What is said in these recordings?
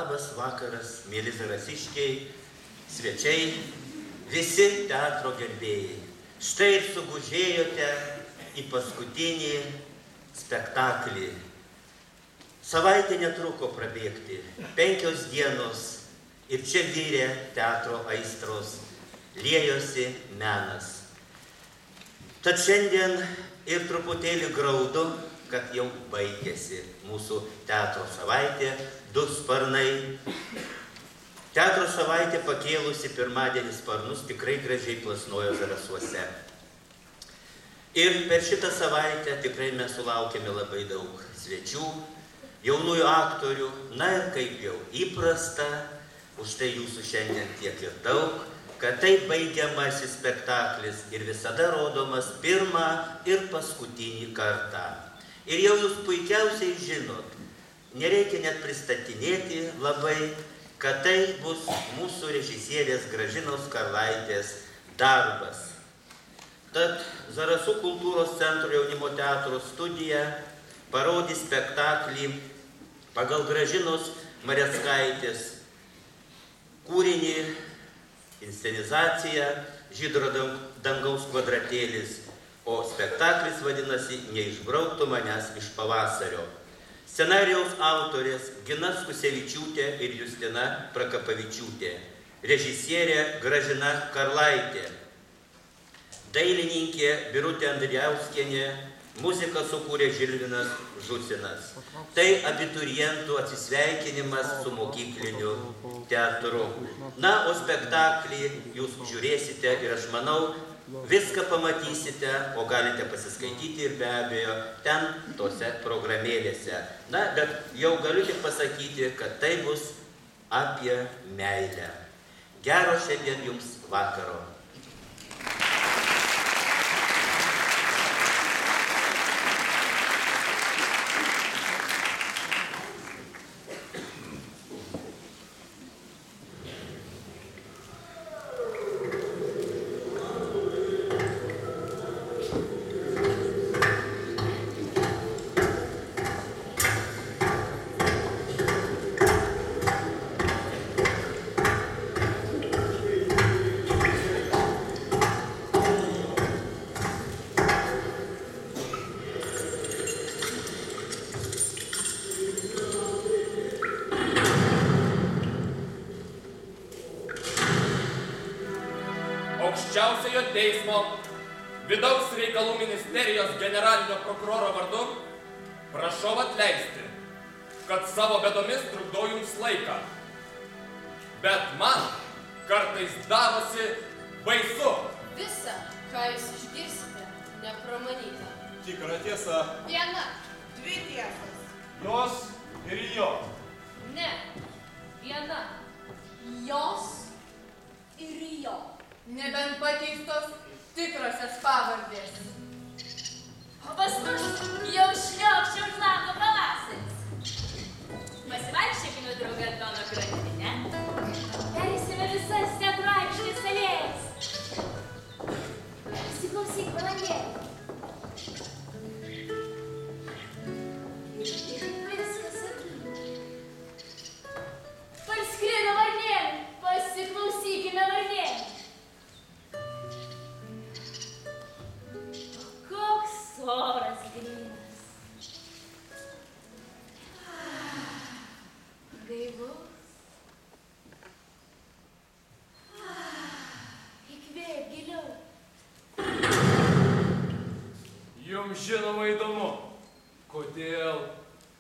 Labas vakaras, mėly zarasiškiai, svečiai, visi teatro gerbėjai. Štai ir sugužėjote į paskutinį spektaklį. Savaitė netruko prabėgti, 5 dienos ir čia virė teatro aistros, liejosi menas. Tad šiandien ir truputėlį graudu, kad jau baigėsi mūsų teatro savaitė, 2 sparnai. Teatro savaitė pakėlusi pirmadienį sparnus tikrai gražiai plasnojo Zarasuose. Ir per šitą savaitę tikrai mes sulaukėme labai daug svečių, jaunųjų aktorių, na ir kaip jau įprasta, už tai jūsų šiandien tiek ir daug, kad tai baigiamasis spektaklis ir visada rodomas pirmą ir paskutinį kartą. Ir jau jūs puikiausiai žinot, nereikia net pristatinėti labai, kad tai bus mūsų režisierės Gražinos Karlaitės darbas. Tad Zarasų kultūros centro jaunimo teatro studija parodys spektaklį pagal Gražinos Mareckaitės kūrinį, inscenizaciją Žydro dangaus kvadratėlis, o spektaklis vadinasi Neišbrauktų manęs iš pavasario. Scenarijaus autorės Gina Skusevičiūtė ir Justina Prakapavičiūtė. Režisierė Gražina Karlaitė. Dailininkė Birutė Andrijauskienė. Muziką sukūrė Žilvinas Žusinas. Tai abiturientų atsisveikinimas su mokykliniu teatru. Na, o spektaklį jūs žiūrėsite ir aš manau, viską pamatysite, o galite pasiskaityti ir be abejo ten tose programėlėse. Na, bet jau galiu tik pasakyti, kad tai bus apie meilę. Gero šiandien jums vakaro. Aukščiausiojo teismo vidaus reikalų ministerijos generalinio prokuroro vardu prašau atleisti, kad savo bėdomis trukdau jums laiką. Bet man kartais darosi baisu. Visa, ką jūs išgirsite, nepromanyta. Tikra tiesa. Viena, 2 tiesas. Jos ir jo. Ne, viena. Jos ir jo. Nebent pakeistos tikrosios pavardės. O paskui jau šliokščia už lango pavasaris. Pasivaikščiokime draugą Dono krantinę. Persime visas teatro aikštės alėjas. Pasiklausyk valandėlį. Ir viskas akyla. Parskrido varnėlį, pasiklausykime varnėlį. Oras grynas. Gaivus. Įkvėp giliau. Jums žinoma įdomu, kodėl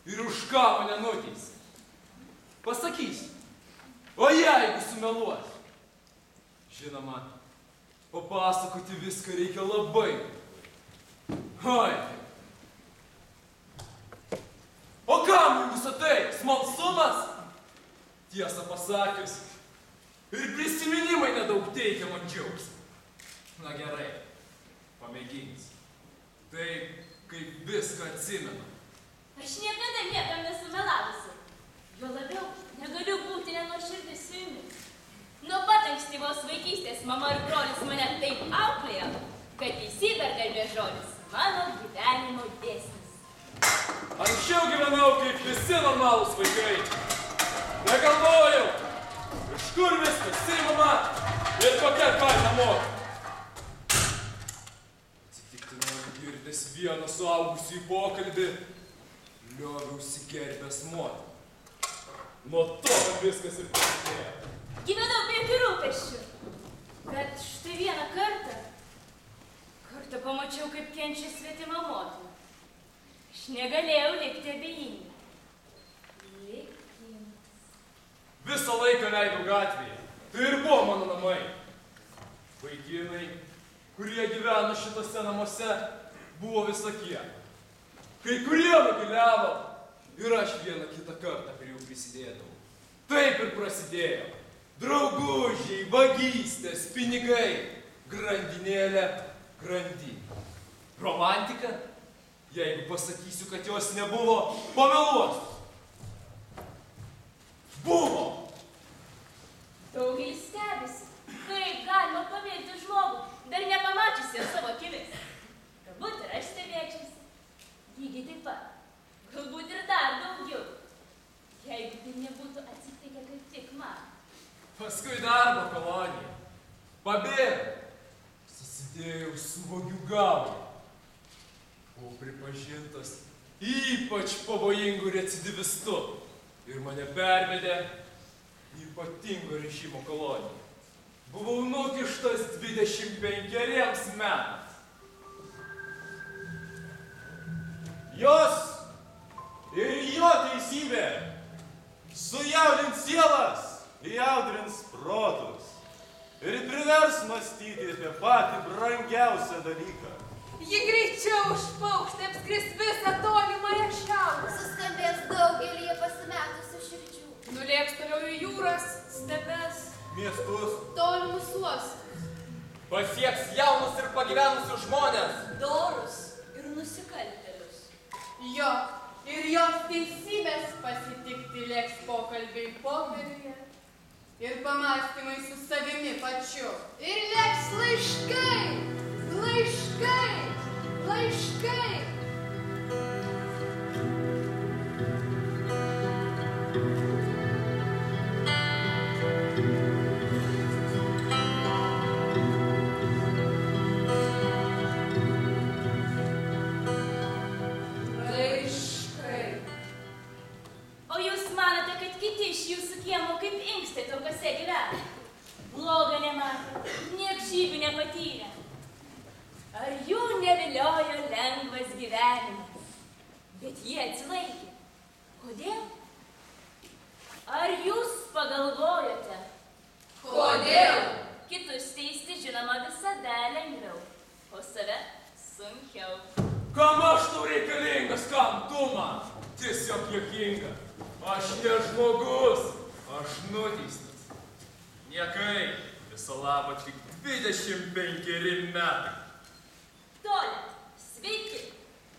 ir už ką mane nuteisė. Pasakysiu, o jeigu sumeluosiu? Žinoma, papasakoti viską reikia labai. Oi. O kam visą tai? Smalsumas? Tiesą pasakius, ir prisiminimai nedaug teikia man džiaugsmą. Na gerai, pamėginsiu. Taip, kaip viską atsimenu. Aš niekada niekam nesumelavusi. Juo labiau negaliu būti nenuoširdis su jumis. Nuo pat ankstyvos vaikystės mama ir brolis mane taip auklėjo, kad teisybė garbės žodis mano gyvenimo dėsnis. Anksčiau gyvenau kaip visi normalūs vaikai. Negalvojau. Iš kur viskas, Seimama? Ir kokia kaina moka? Atsitiktinai girdęs vieną suaugusį pokalbį, lioviausi gerbęs moterį. Nuo to viskas ir prasidėjo. Gyvenau be jokių rūpesčių. Bet štai vieną kartą pamačiau, kaip kenčia svetima motina. Aš negalėjau likti abejinga. Likimas. Visą laiką leidau gatvėje. Tai ir buvo mano namai. Vaikinai, kurie gyveno šitose namuose, buvo visokie. Kai kurie nukeliavo ir aš vieną kitą kartą prie jų prisidėdavau. Taip ir prasidėjo. Draugužiai, vagystės, pinigai, grandinėlė, grandinė. Romantika? Jeigu pasakysiu, kad jos nebuvo, pameluosiu. Buvo! Daugelis stebisi, kaip galima pamėgti žmogų, dar nepamačiusi savo akimis. Galbūt ir aš stebėčiausi. Lygiai taip pat. Galbūt ir dar daugiau. Jeigu tai nebūtų atsitikę kaip tik man. Paskui darbo kolonija. Pabėgau. Susidėjau su vagių gauju. Buvau pripažintas ypač pavojingų recidivistų ir mane pervedė į ypatingo režimo koloniją. Buvau nukištas 25 metams. Jos ir jo teisybė sujaudins sielas, įaudrins protus ir privers mąstyti apie patį brangiausią dalyką. Ji greičiau už paukštį apskris visą tolimąją šiaurę. Suskambės daugelyje pasimetusių širdžių. Nulėks toliau į jūras, stepes, Miestus, tolimus uostus. Pasieks jaunus ir pagyvenusius žmonės. Dorus ir nusikaltėlius. Jo ir jos teisybės pasitikti lėks pokalbiai popieriuje ir pamąstymai su savimi pačiu. Ir lėks laiškai, laiškai, laiškai. O jūs manote, kad kiti iš jūsų kiemo kaip inkstai tokiuose gyvena? Blogo nematė, niekšybių nepatyrė. Ar jų neviliojo lengvas gyvenimas? Bet jie atsilaikė. Kodėl? Ar jūs pagalvojote? Kodėl? Kitus teisti, žinoma, visada lengviau, o save sunkiau. Kam aš tau reikalingas, kam tu man? Tiesiog juokinga. Aš ne žmogus, aš nuteistas. Niekai, viso labo tik 25 metai. Tole, sveiki.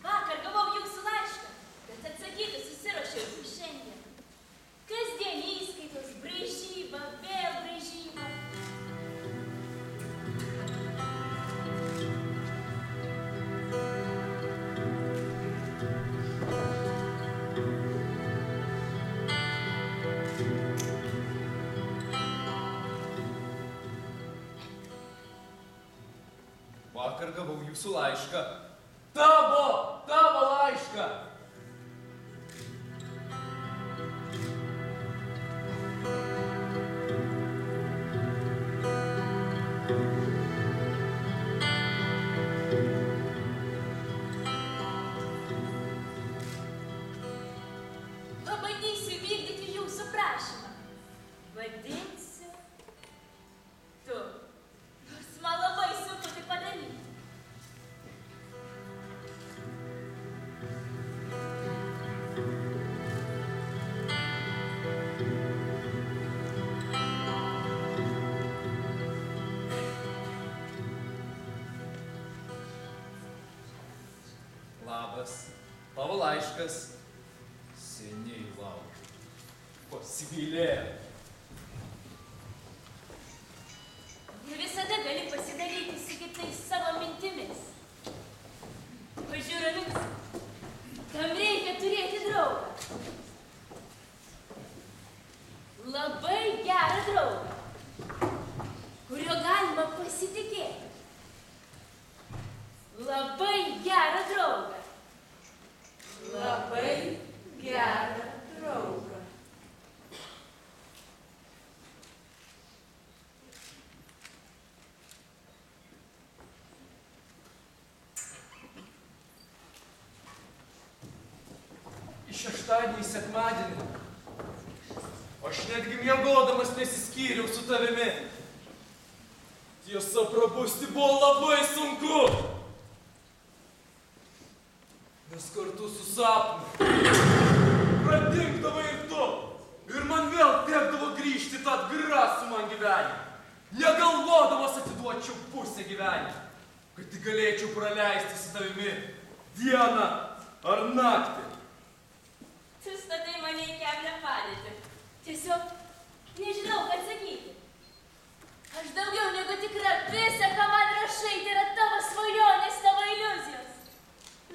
Vakar gavau jūsų laišką, bet atsakyti susiruošiau šiandien. Kasdien įskaitos, braižyba, vėl braižyba. Vakar gavau jūsų laišką. Tavo laišką. Pabandysiu vykdyti jūsų prašymą. Vadinsiu tu. Nors man labai sunku tai padaryti. Labas, tavo laiškas. Seniai laukiu. Pasigailėjau. Ne visada gali pasidalyti su kitais savo mintimis. Pažiūromis, tam reikia turėti draugą. šeštadienį, sekmadienį. Aš netgi miegodamas nesiskyriau su tavimi. Tiesa, prabusti buvo labai sunku. Mes kartu su sapnu. Pradingdavai ir tu. Ir man vėl tekdavo grįžti tą atgrasų man gyvenimą. Negalvodamas atiduočiau pusę gyvenimą, kad tik galėčiau praleisti su tavimi dieną ar naktį. Tu statai mane į keblią padėtį. Tiesiog nežinau, ką sakyti. Aš daugiau negu tikra, visa, ką man rašai, tai yra tavo svajonės, tavo iliuzijos.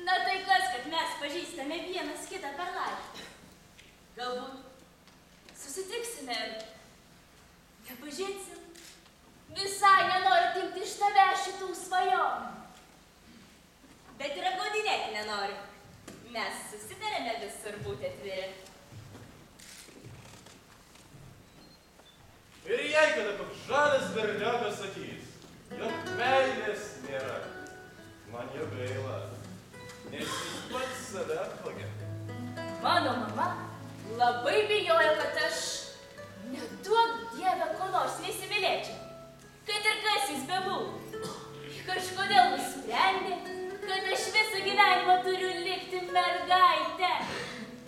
Na tai kas, kad mes pažįstame vienas kitą per laišką. Galbūt susitiksime ir nepažinsim. Visai nenoriu atimti iš tavęs šitų svajonių. Bet ir apgaudinėti nenoriu. Mes susitarėme visur būti atviri. Ir jei kada toks žalias berniukas sakys, jog meilės nėra, man jo gaila, nes jis pats save apvagė. Mano mama labai bijojo, kad aš neduok Dieve ko nors neįsimylėčiau. Kad ir kas jis bebūtų. Kažkodėl nusprendė, kad aš visą gyvenimą turiu likti mergaitę.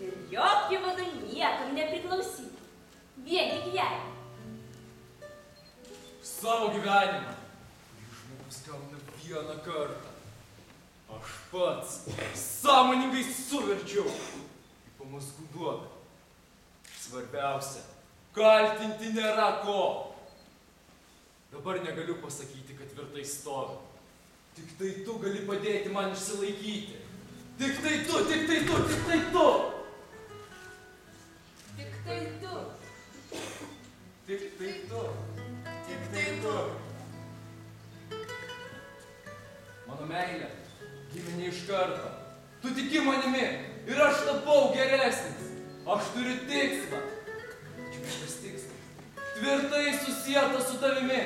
Ir jokių būdų niekam nepriklausyti. Vien tik jai. Savo gyvenimą. Žmogus gauna vieną kartą. Aš pats sąmoningai suverčiau į pamazgų duobę. Svarbiausia, kaltinti nėra ko. Dabar negaliu pasakyti, kad tvirtai stoviu. Tik tai tu gali padėti man išsilaikyti. Tik tai tu, tik tai tu, tik tai tu. Tik tai tu. Tik tai tu. Tik tai tu. Mano meilė gimė ne iš karto. Tu tiki manimi ir aš tapau geresnis. Aš turiu tikslą. Šitas tikslas tvirtai susietas su tavimi.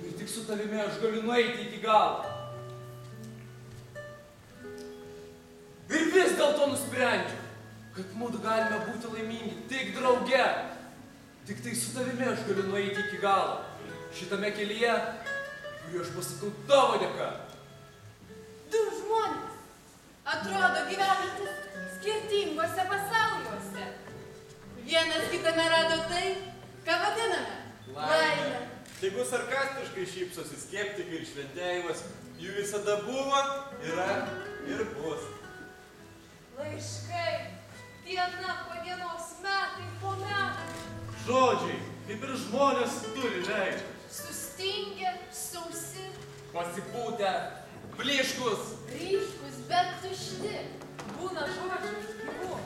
Ir tik su tavimi aš galiu nueiti iki galo. Ir vis dėlto nusprendžiau, kad mudu galime būti laimingi tik drauge. Tik tai su tavimi aš galiu nueiti iki galo. Šitame kelyje, kurį aš pasakau tavo dėka. Du žmonės, atrodo gyvenantis skirtingose pasauliuose. Vienas kitame rado tai, ką vadiname laimę. Tegu sarkastiškai šypsosi skeptikai ir šventėjimas, jų visada buvo, yra ir bus. Laiškai, diena po dienos, metai po metų. Žodžiai, kaip ir žmonės turi veidus. Sustingę, sausi, Pasipūtę, blyškus. ryškus, bet tušti. Būna žodžių iš gyvų.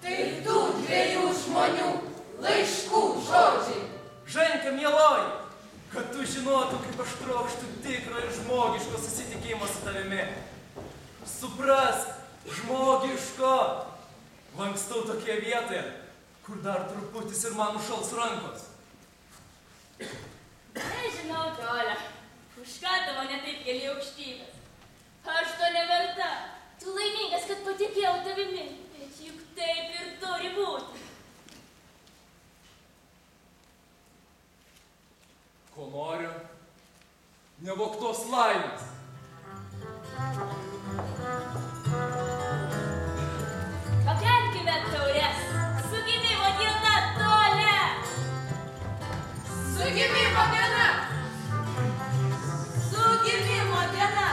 Tai tų dviejų žmonių laiškų žodžiai. Ženka, mieloji, kad tu žinotų, kaip aš trokštu tikro ir žmogiško susitikimo su tavimi. Suprask, žmogiško. Lankstau tokie vietoje, kur dar truputis ir man užšals rankos. Nežinau, Tole, už ką tavo netaip keli aukštybės. Aš to neverta. Tu laimingas, kad patikėjau tavimi. Bet juk taip ir turi būti. Ko noriu? Nevoktos laimės. Pakelkime taures. Su gimimo diena, Tole. Su gimimo diena! Su gimimo diena.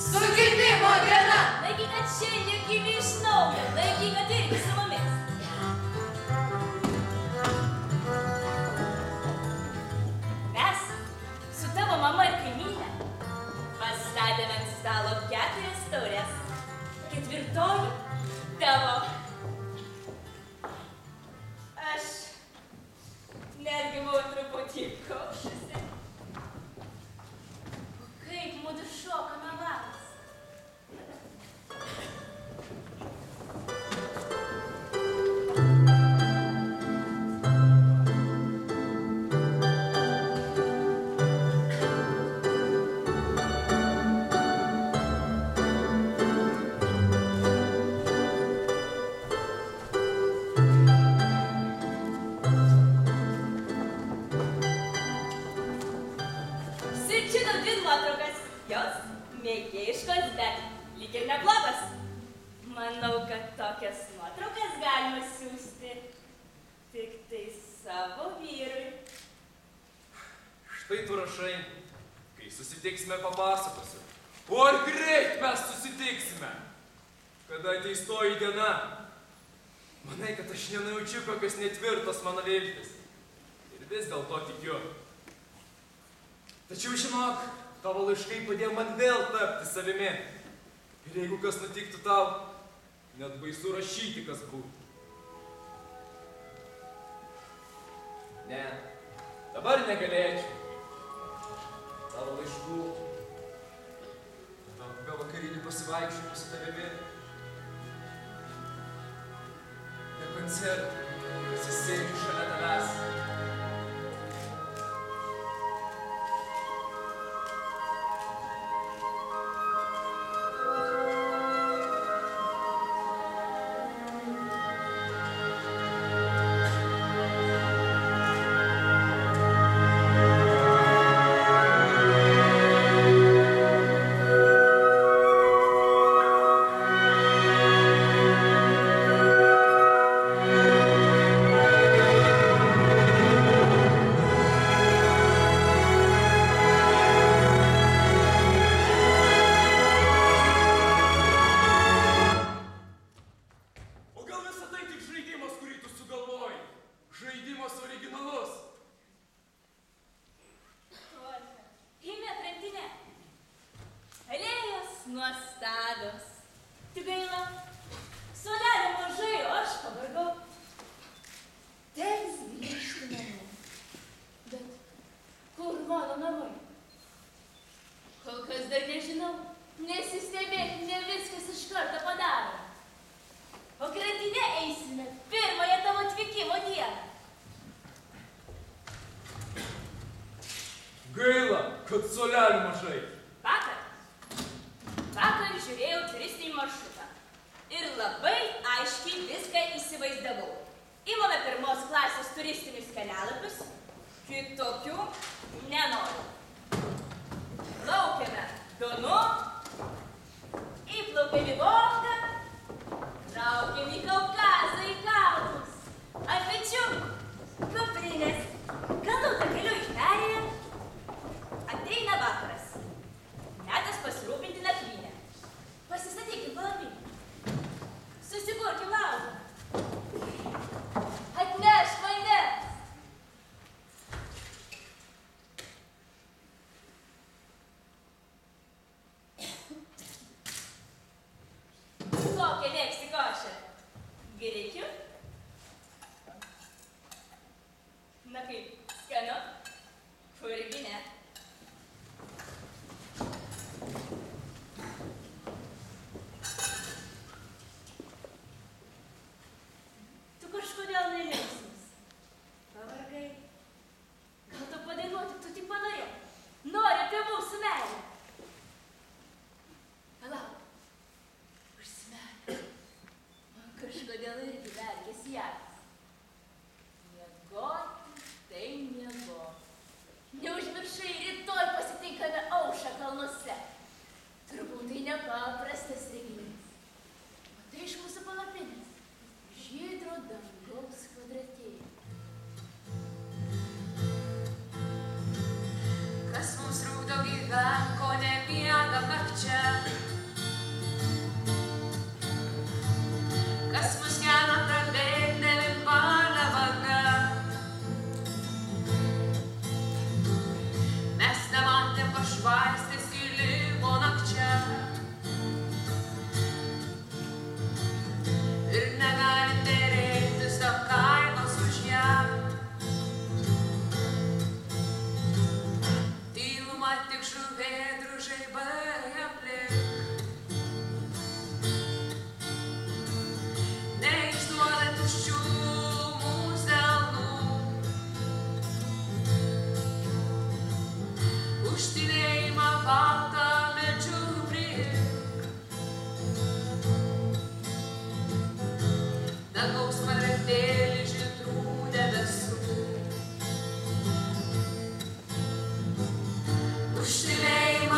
Su gimimo diena! Laikyk, kad šiandien gimė iš naujo. Laikyk, kad irgi su mumis. Mes su tavo mama ir kaimynė pastatėme ant stalo 4 taures. 4 tavo. Aš netgi buvau truputį kaušusi. O kaip mudu šokame valas. nuotraukas. Jos mėgėjiškos, bet lyg ir neblogos. Manau, kad tokias nuotraukas galima siųsti tik tai savo vyrui. Štai tu rašai, kai susitiksime papasakosiu. O ar greit mes susitiksime? Kada ateis toji diena? Manai, kad aš nenujaučiu kokios netvirtos mano viltis. Ir vis dėl to tikiu. Tačiau žinok, tavo laiškai padėjo man vėl tapti savimi. Ir jeigu kas nutiktų tau, net baisu rašyti, kas būtų. Ne, dabar negalėčiau. Tavo laiškų, tavo be vakarinių pasivaikščiojimų su tavimi, be koncertų, pasisėdžiu šalia tavęs. Gaila, kad solelių mažai. Vakar žiūrėjau turistinį maršrutą ir labai aiškiai viską įsivaizdavau. Imame pirmos klasės turistinius kelialapius, kitokių nenoriu. Plaukiame Donu, įplaukiam į Volgą, traukiam į Kaukazą, į kalnus, ant pečių kuprinės, kalnų takeliu į perėją. Ateina vakaras. Metas pasirūpinti nakvynę. Pasistatykim palapinę. Susikurkim laužą. Atnešk vandens. Kokią mėgsti košę? Grikių? Na kaip, skanu? Kurgi ne? Tu kažkodėl nelinksmas. Pavargai. Gal tu padainuoti, tu tik panorėjai. Nori apie mūsų meilę. Palauk. Užsimerk. Man kažkodėl irgi verkėsi jakis. Miegoti, tai miegoti. Neužmiršai, rytoj pasitinkame aušą kalnuose. Turbūt tai nepaprastas reginys. Matai iš mūsų palapinės. Žydro dangaus kvadratėlį. Kas mums trukdo gyvent, ko nemiega nakčia? Kas mus gena prabėgti devynbalę vagą? Mes nematėm pašvaistės kilimo nakčia. Ir negalim dėrėtis dėl kainos už ją. Tyluma tik žuvėdrų žaibai aplink. Neišduoda tuščių mūsų delnų. Užtylėjimą baltą medžių priimk. Dangaus kvadratėlį žydrų debesų. Užtylėjimą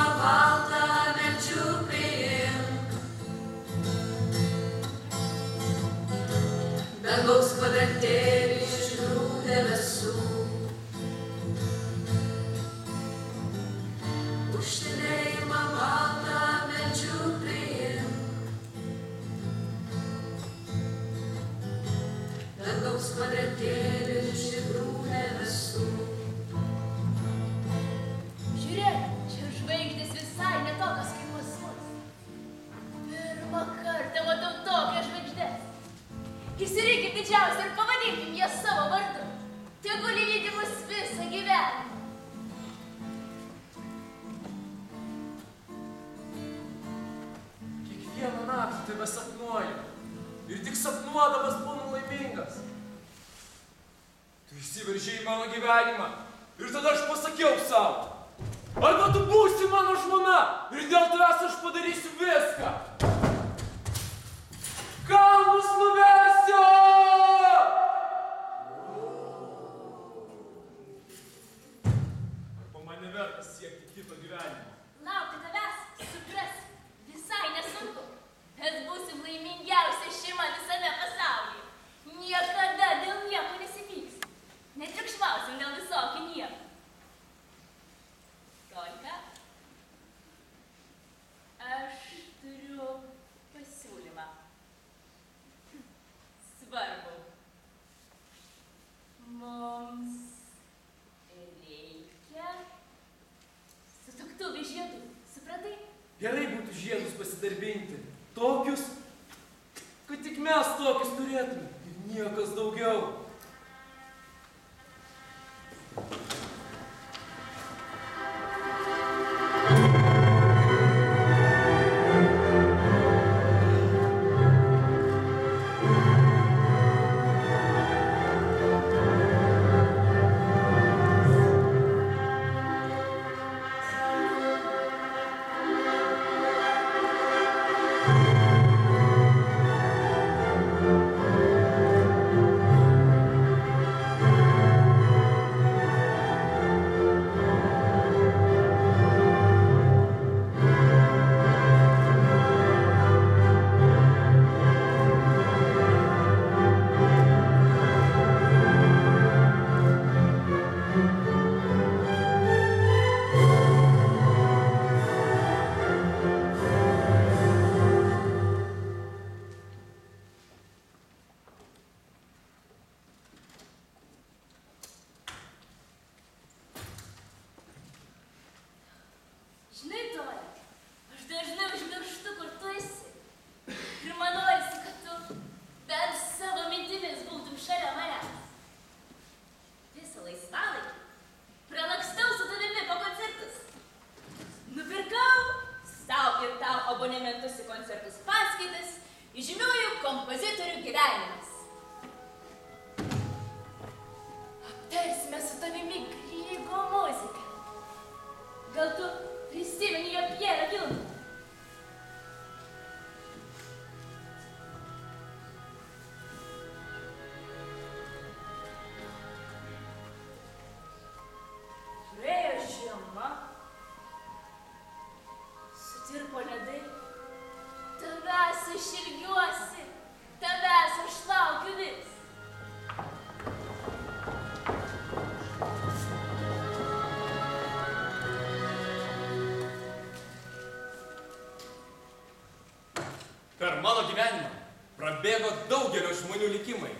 nebesapnuoju. Ir tik sapnuodamas būnu laimingas. Tu įsiveržei į mano gyvenimą. Ir tada aš pasakiau savo. Arba tu būsi mano žmona. Ir dėl tavęs aš padarysiu viską. Kalnus nuversiu! Arba man neverta siekti kito gyvenimo. Laukti tavęs, supras, visai nesunku. Mes būsim laimingiausia šeima visame pasaulyje. Niekada dėl nieko nesipyks. Netriukšmausim dėl visokių nieko. Tolka, aš turiu pasiūlymą. Svarbu. Mums reikia sutuoktuvių žiedų. Supratai? Gerai būtų žiedus pasidarbinti. Tokius, kad tik mes tokius turėtume. Ir niekas daugiau. Žinai, Toli, aš dažnai užmirštu, kur tu esi. Ir man norisi, kad tu bent savo mintimis būtum šalia manęs. Visą laisvalaikį pralakstau su tavimi po koncertus. Nupirkau sau ir tau abonementus į koncertus paskaitas, įžymiųjų kompozitorių gyvenimas. Aptarsime su tavimi Grigo muziką. Gal tu prisimeni jo Pierą Vilną? Praėjo žiema, sutirpo ledai, tavęs aš ilgiuosi, tavęs aš laukiu vis. Per mano gyvenimą prabėgo daugelio žmonių likimai.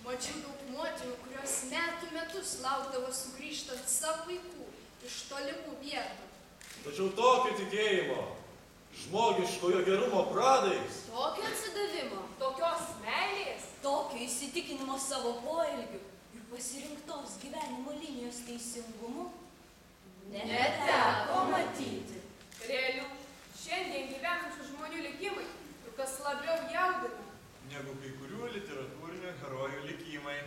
Mačiau daug moterų, kurios metų metus laukdavo sugrįžtant savo vaikų iš tolimų vietų. Tačiau tokio tikėjimo, žmogiškojo gerumo pradais, Tokio atsidavimo, tokios meilės, Tokio įsitikinimo savo poelgiu ir pasirinktos gyvenimo linijos teisingumu neteko matyti. realių, šiandien gyvenančių žmonių likimai, kur kas labiau jaudina. negu kai kurių literatūrinių herojų likimai.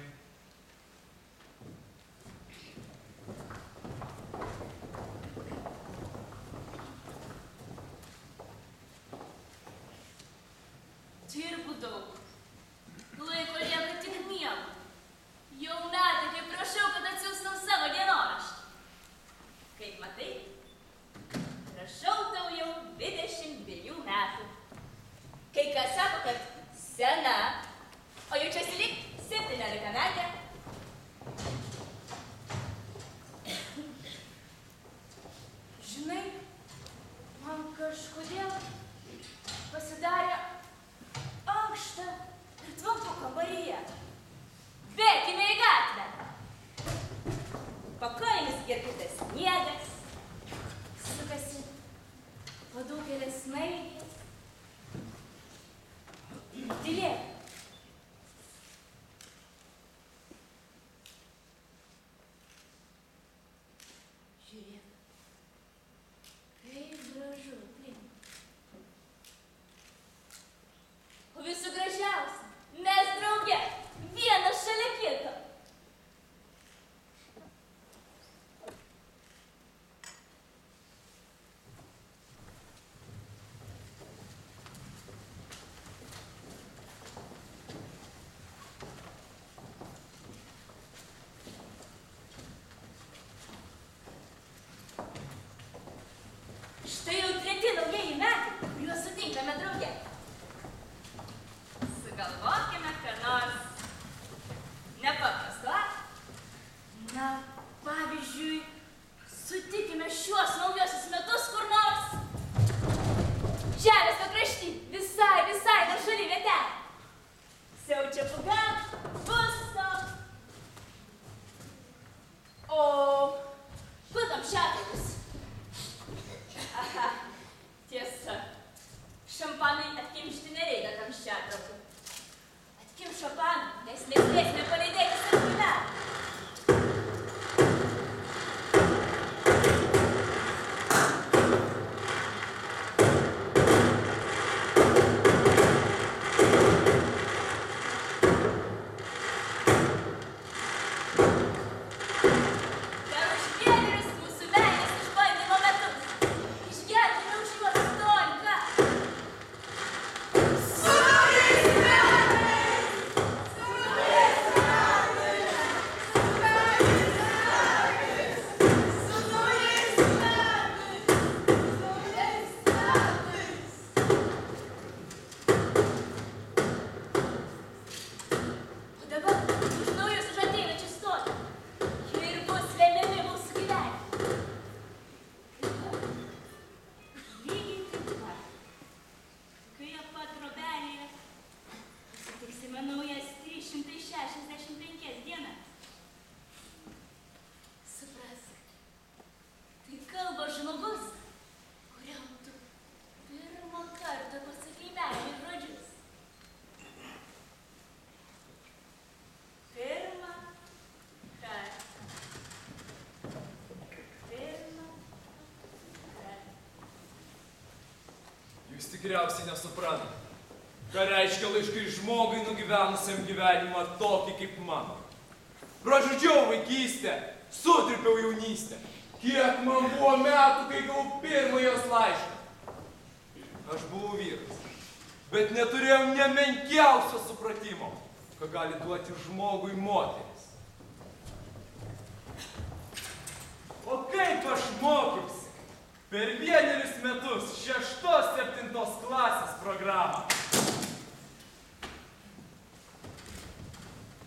Dirbu daug. Laiko lieka tik miego. Jau metai, kai prašau, kad atsiųstum savo dienoraštį. Kaip matai, Jūs tikriausiai nesuprantate, ką reiškia laiškai žmogui nugyvenusiam gyvenimą tokį kaip mano. Pražudžiau vaikystę, sutripiau jaunystę. Kiek man buvo metų, kai gavau pirmąjos laišką. Aš buvau vyras, bet neturėjau nemenkiausio supratimo, ką gali duoti žmogui moteris. O kaip aš mokiausi? Per 1 metus 6-7 klasės programą.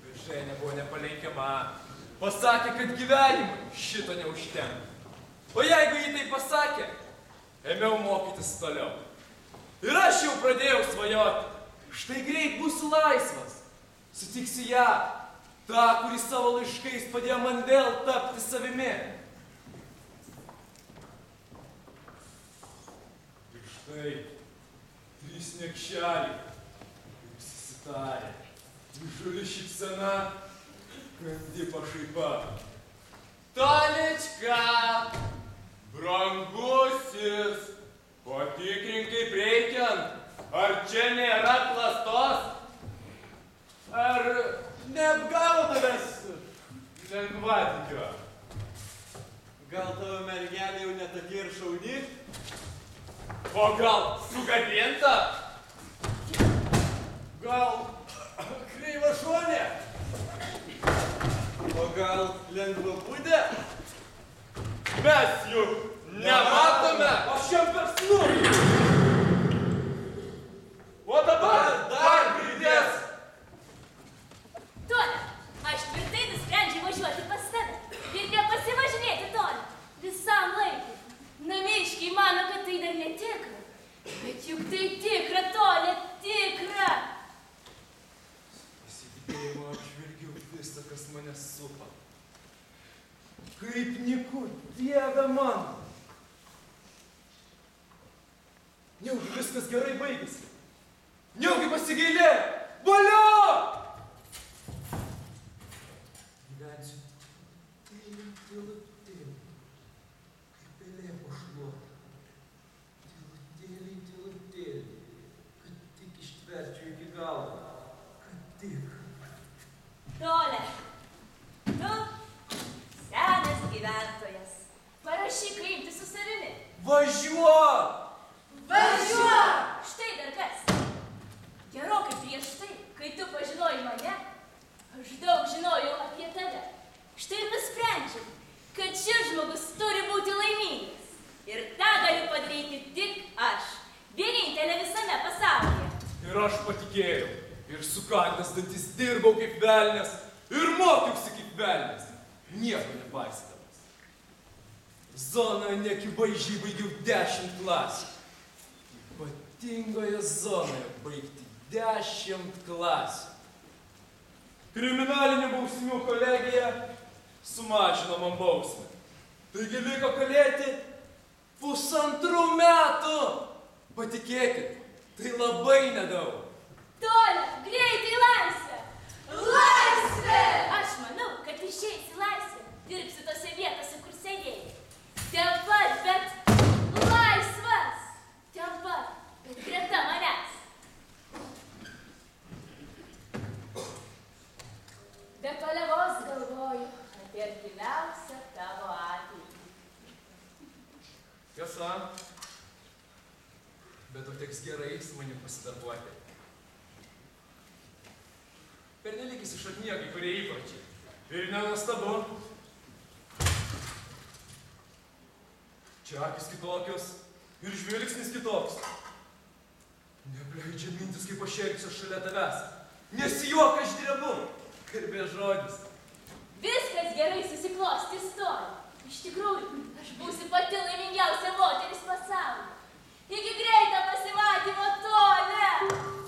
Viršenė buvo nepalenkiama. Pasakė, kad gyvenimui šito neužtenka. O jeigu jį tai pasakė, ėmiau mokytis toliau. Ir aš jau pradėjau svajoti. Štai greit būsiu laisvas. Sutiksiu ją, tą, kuris savo laiškais padėjo man vėl tapti savimi. Ir štai 3 niekšeliai, kaip susitarė. Įžūli šypsena, kandi pašaipa. Tolička, brangusis, patikrink kaip reikiant, ar čia nėra klastos? Ar neapgavo tavęs lengvatikio? Gal tavo mergelė jau netokia ir šauni? O gal sugadinta? Gal kreiva šonė? O gal lengvabūdė? Mes juk nematome! Aš jam per snurį! O dabar dar girdės! Toli, aš tvirtai nusprendžiau važiuoti pas tave ir nepasivažinėti toli. Visam laikui. Namiškiai mano, kad tai dar netikra. Bet juk tai tikra, Toli, tikra. Pasitikėjimo apžvelgiau visą, kas mane supa. Kaip nyku, Dieve mano! Neugi viskas gerai baigėsi. Neugi pasigailė! Valio! Gyvensiu tylutėliai, kaip pelė po šluotą. Tylutėliai, kad tik ištverčiau iki galo. Kad tik. Toli, tu senas gyventojas. Parašyk kreipti su savimi. Važiuok! Važiuok! Štai dar kas. Gerokai prieš tai, kai tu pažinojai mane, aš daug žinojau apie tave. Štai ir nusprendžiau, kad šis žmogus turi būti laimingas. Ir tą galiu padaryti tik aš. Vienintelė visame pasaulyje. Ir aš patikėjau. Ir sukandęs dantis dirbau kaip velnias. Ir mokiausi kaip velnias. Nieko nepaisydamas. Zonoje nekivaizdžiai baigiau 10 klasių. Ypatingoje zonoje baigti 10 klasių. Kriminalinių bausmių kolegija sumažino man bausmę. Taigi liko kalėti 1,5 metų. Patikėkit, tai labai nedaug. Toli, greitai laisvę! Laisvė! Aš manau, kad išeisi laisvę. Dirbsi tose vietose, kur sėdėjai. Ten pat, bet laisvas. Ten pat, bet greta manęs. Be palievos galvoju apie artimiausią tavo ateitį. Tiesa, bet tau teks gerai su manim pasidarbuoti. Pernelyg įsišaknijo kai kurie įpročiai. Ir nenuostabu. Čia akys kitokios ir žvilgsnis kitoks. Neapleidžia mintis, kaip aš elgsiu šalia tavęs. Nesijuok, aš drebu. Garbė žodis. Viskas gerai susiklostys Toli. Iš tikrųjų, aš būsiu pati laimingiausia moteris pasaulyje. Iki greito pasimatymo, Toli!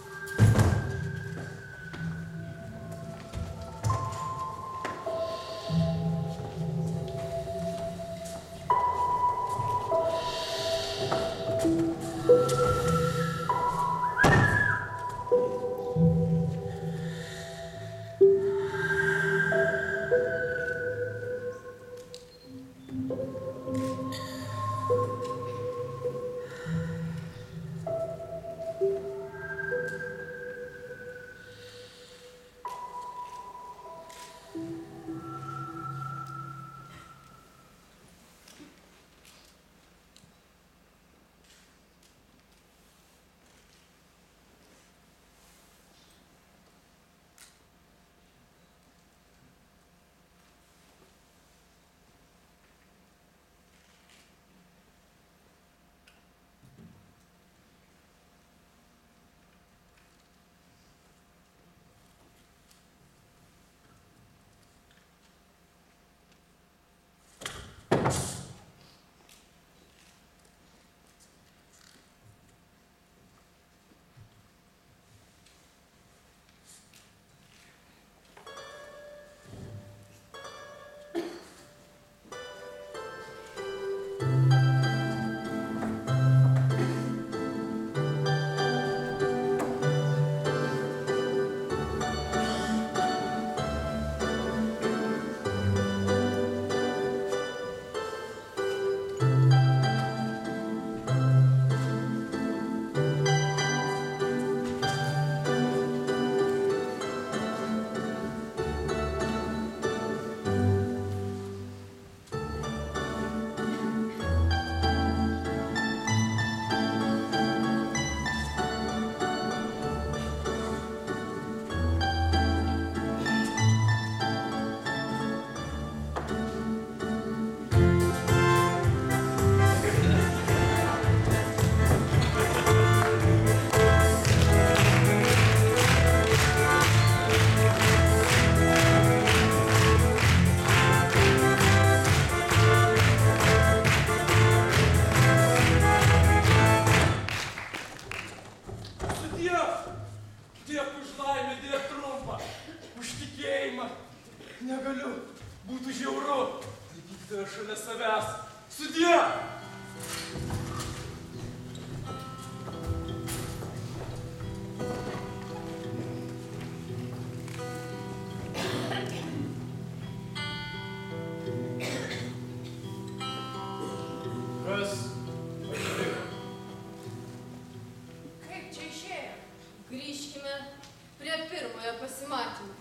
pasimatymą.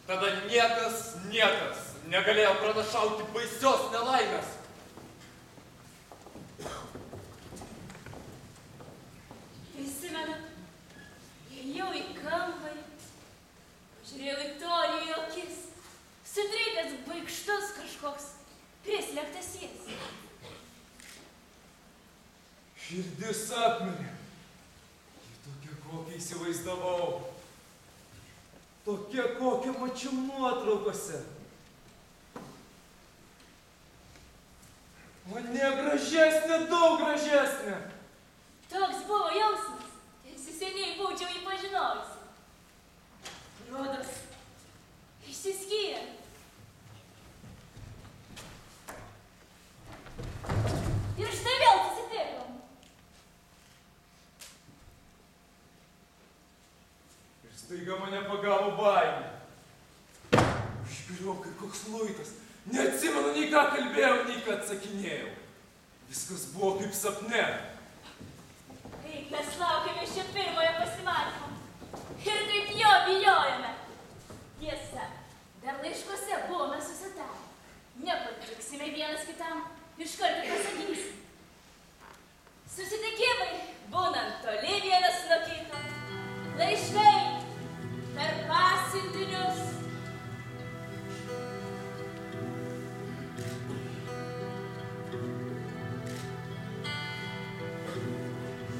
Tada niekas negalėjo pranašauti baisios nelaimės. Prisimenu, ėjau į kambarį, pažiūrėjau į tolį į akis, sudrėkęs baikštus kažkoks prislėgtas jis. Širdis apmirė. Ji tokia, kokią įsivaizdavau. Tokia, kokią mačiau nuotraukose. O ne gražesnė, daug gražesnė. Toks buvo jausmas, tarsi seniai būčiau jį pažinojusi. Rodos, išsiskyrė. Ir štai vėl susitikom. Ir staiga mane pagavo baimė. Užbiriau kaip koks luitas. Neatsimenu nei ką kalbėjau, nei ką atsakinėjau. Viskas buvo kaip sapne. Kaip mes laukėme šio pirmojo pasimatymo. Ir kaip jo bijojame. Tiesa, dar laiškuose buvome susitarę. Nepatiksime vienas kitam, iš karto pasakysim. Susitikimai būnant toli vienas nuo kito. Laiškai per pasiuntinius.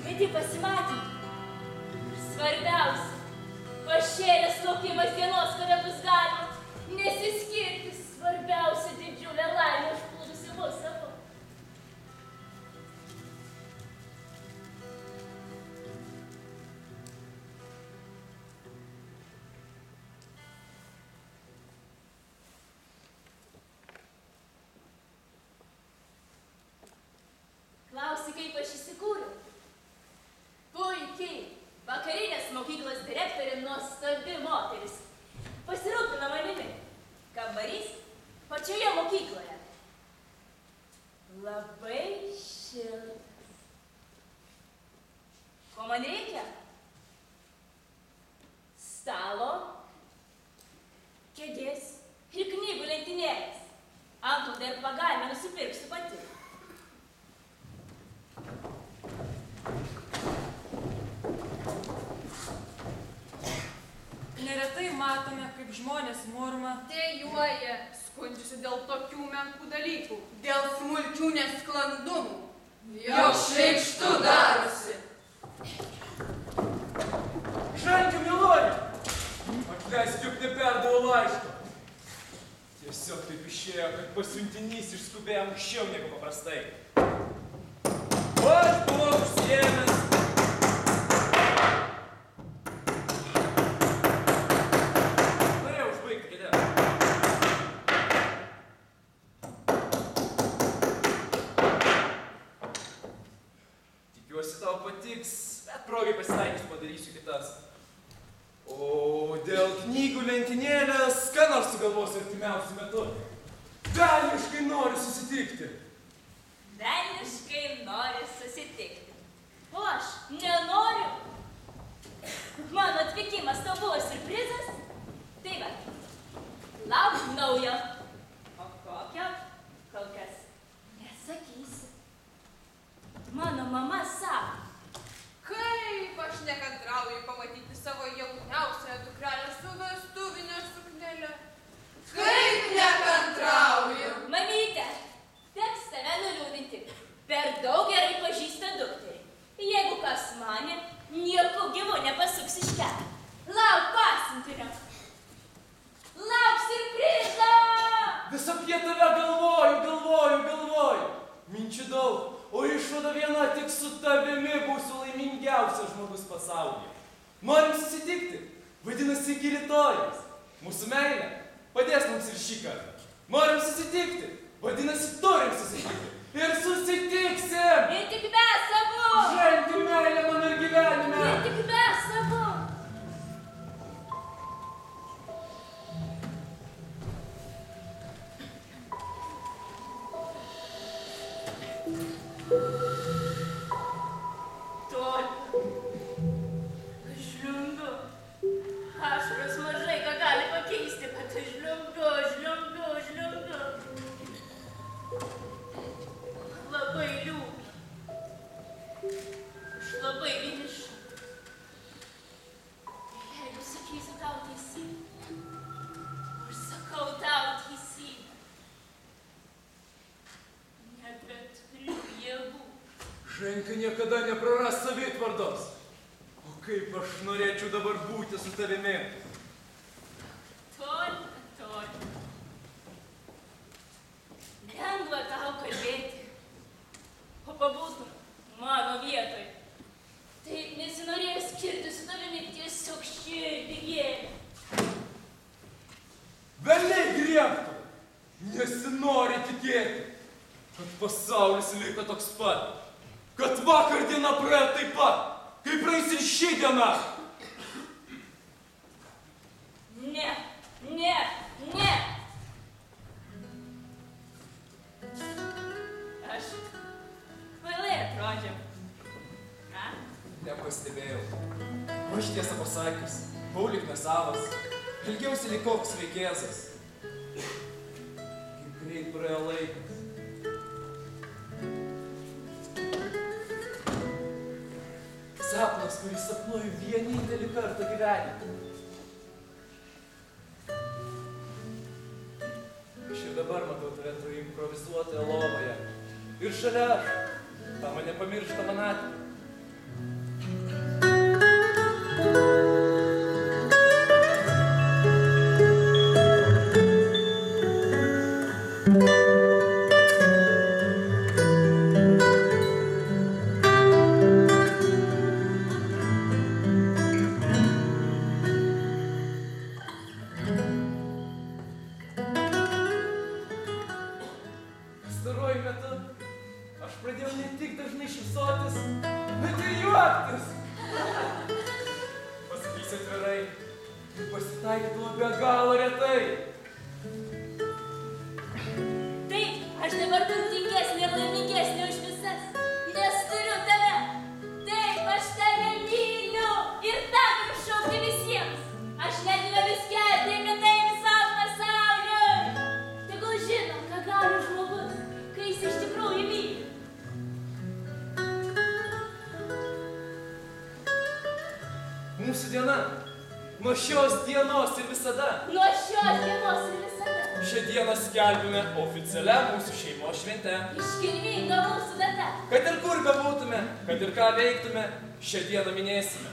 Kiti pasimatymai. Ir svarbiausia, pašėlęs laukimas dienos, kada bus galima nesiskirti, svarbiausia didžiulė laimė užplūdusi mus abu. Klausi, kaip aš įsikūriau? Puikiai. Vakarinės mokyklos direktorė nuostabi moteris. Pasirūpino manimi. Kambarys pačioje mokykloje. Labai šiltas. Ko man reikia? Stalo, kėdės ir knygų lentynėlės. Antklodę ir pagalbę nusipirksiu pati. Neretai matome, kaip žmonės murma. Dejuoja, skundžiasi dėl tokių menkų dalykų, dėl smulkių nesklandumų. Jau šleikštu darosi. Žanti, mielori! Atleisk, juk neperdavau laiško. Tiesiog taip išėjo, kad pasiuntinys išskubėjo anksčiau negu paprastai. O aš buvau užsiėmęs. Tikiuosi tau patiks, bet progai pasitaikys padarysiu kitas. O dėl knygų lentynėlės, ką nors sugalvosiu artimiausiu metu. Velniškai noriu susitikti. Velniškai nori susitikti. O aš nenoriu. Mano atvykimas tau buvo siurprizas. Tai va, lauk naujo. O kokio? Kol kas nesakysiu. Mano mama sako. Kaip aš nekantrauju pamatyti savo jauniausią dukrelę su vestuvinė suknele. Kaip nekantrauju! Mamyte, teks tave nuliūdinti. Per daug gerai pažįsta dukterį. Jeigu kas manė, nieko gyvo nepasuks iš kelio. Lauk pasiuntinio. Lauk siurprizo! Vis apie tave galvoju. Minčių daug, o išvada viena, tik su tavimi būsiu laimingiausias žmogus pasaulyje. Norim susitikti, vadinasi iki rytojaus. Mūsų meilė padės mums ir šį kartą. Norim susitikti, vadinasi turim susitikti. Ir susitiksim! Ir tik mes abu! Žanti meilė mano ir gyvenime! Ir tik mes abu! Toli. Aš liundu. Ašaros mažai, ką Ženka niekada nepraras savitvardos. O kaip aš norėčiau dabar būti su tavimi. Toli. Lengva tau kalbėti, o pabūtum mano vietoj. Taip nesinorėjo skirti su tavimi tiesiog širdį gėlė. Velniai griebtų! Nesinori tikėti, kad pasaulis liko toks pat, kad vakar diena praėjo taip pat, kaip praeis ir ši diena. Ne. Aš kvailai atrodžiau. Na? Nepastebėjau. O aš tiesą pasakius, buvau lyg nesavas, ilgiausi lyg koks vaikėzas. Kaip greit praėjo laikas. Sapnas, kurį sapnuoju vienintelį kartą gyvenime. Aš ir dabar matau tave toje improvizuotoje lovoje. Ir šalia aš, tą mane pamirštą manatį. Pastaruoju metu aš pradėjau ne tik dažnai šypsotis, bet ir juoktis. Pasakysiu atvirai, tai pasitaikydavo be galo retai. Taip, aš dabar turtingesnė ir laimingesnė už visas, nes turiu tave. Taip, aš tave myliu ir tą galiu šaukti visiems. Aš net galiu skelbti apie tai visam pasauliui. Tegul žino, ką gali žmogus, kai jis iš tikrųjų myli. Mūsų diena, nuo šios dienos ir visada. Nuo šios dienos ir visada. Šią dieną skelbime oficialia mūsų šeimos švente. Iškilminga mūsų data. Kad ir kur bebūtume, kad ir ką veiktume, šią dieną minėsime.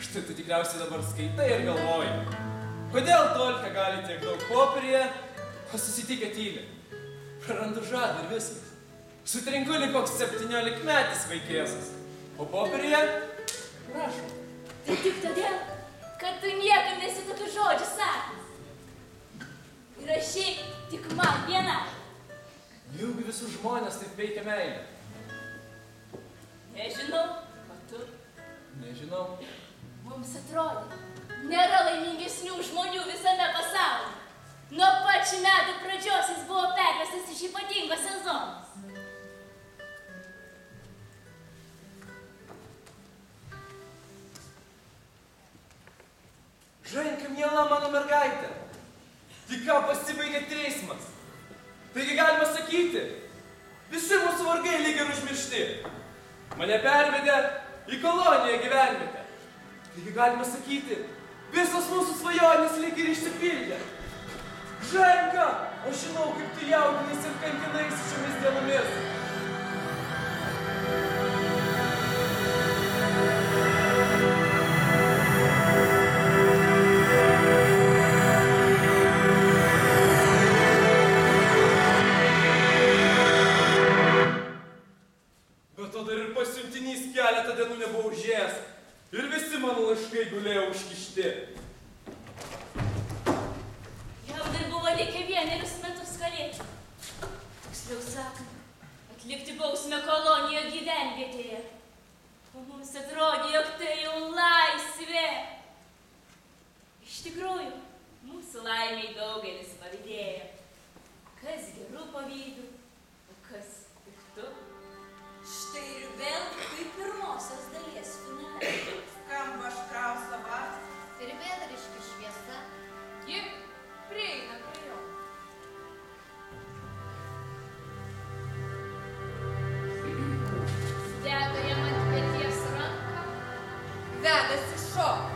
Štai tu tikriausiai dabar skaitai ir galvoji, kodėl Tolka gali tiek daug popierėje, o susitikę tyli. Prarandu žadą ir viskas. Sutrinku lyg koks 17-metis vaikėsas, o popierėje rašo. Tai tik todėl, kad tu niekam nesi tokių žodžių sakęs. Ir rašyk tik man vieną. Juk visus žmonės taip veikia meilė. Nežinau, o tu? Nežinau. Mums atrodo, nėra laimingesnių žmonių visame pasaulyje. Nuo pačių metų pradžios jis buvo pervestas iš ypatingos sezonos. Ženka, miela mano mergaitė, tik ką pasibaigė teismas. Taigi galima sakyti, visi mūsų vargai lyg ir užmiršti. Mane pervedė į koloniją gyvenvietę. Taigi galima sakyti, visos mūsų svajonės lyg ir išsipildė. Ženka, aš žinau, kaip tu jaudinais ir kankinais šiomis dienomis. Bet to dar ir pasiuntinys keletą dienų nebuvo užėjęs. Ir visi mano laiškai gulėjo užkišti. Jam dar buvo likę 1 metus kalėti. Tiksliau sakant, atlikti bausmę kolonijoje gyvenvietėje. O mums atrodė, jog tai jau laisvė. Iš tikrųjų, mūsų laimiai daugelis pavydėjo. Kas gerų pavydų, o kas piktų. Štai ir vėl kaip pirmosios dalies finale. Skamba Štrauso varas. Ir vėdariška šviesa. Ji prieina prie jo. Deda jam ant peties ranką. Vedasi šok.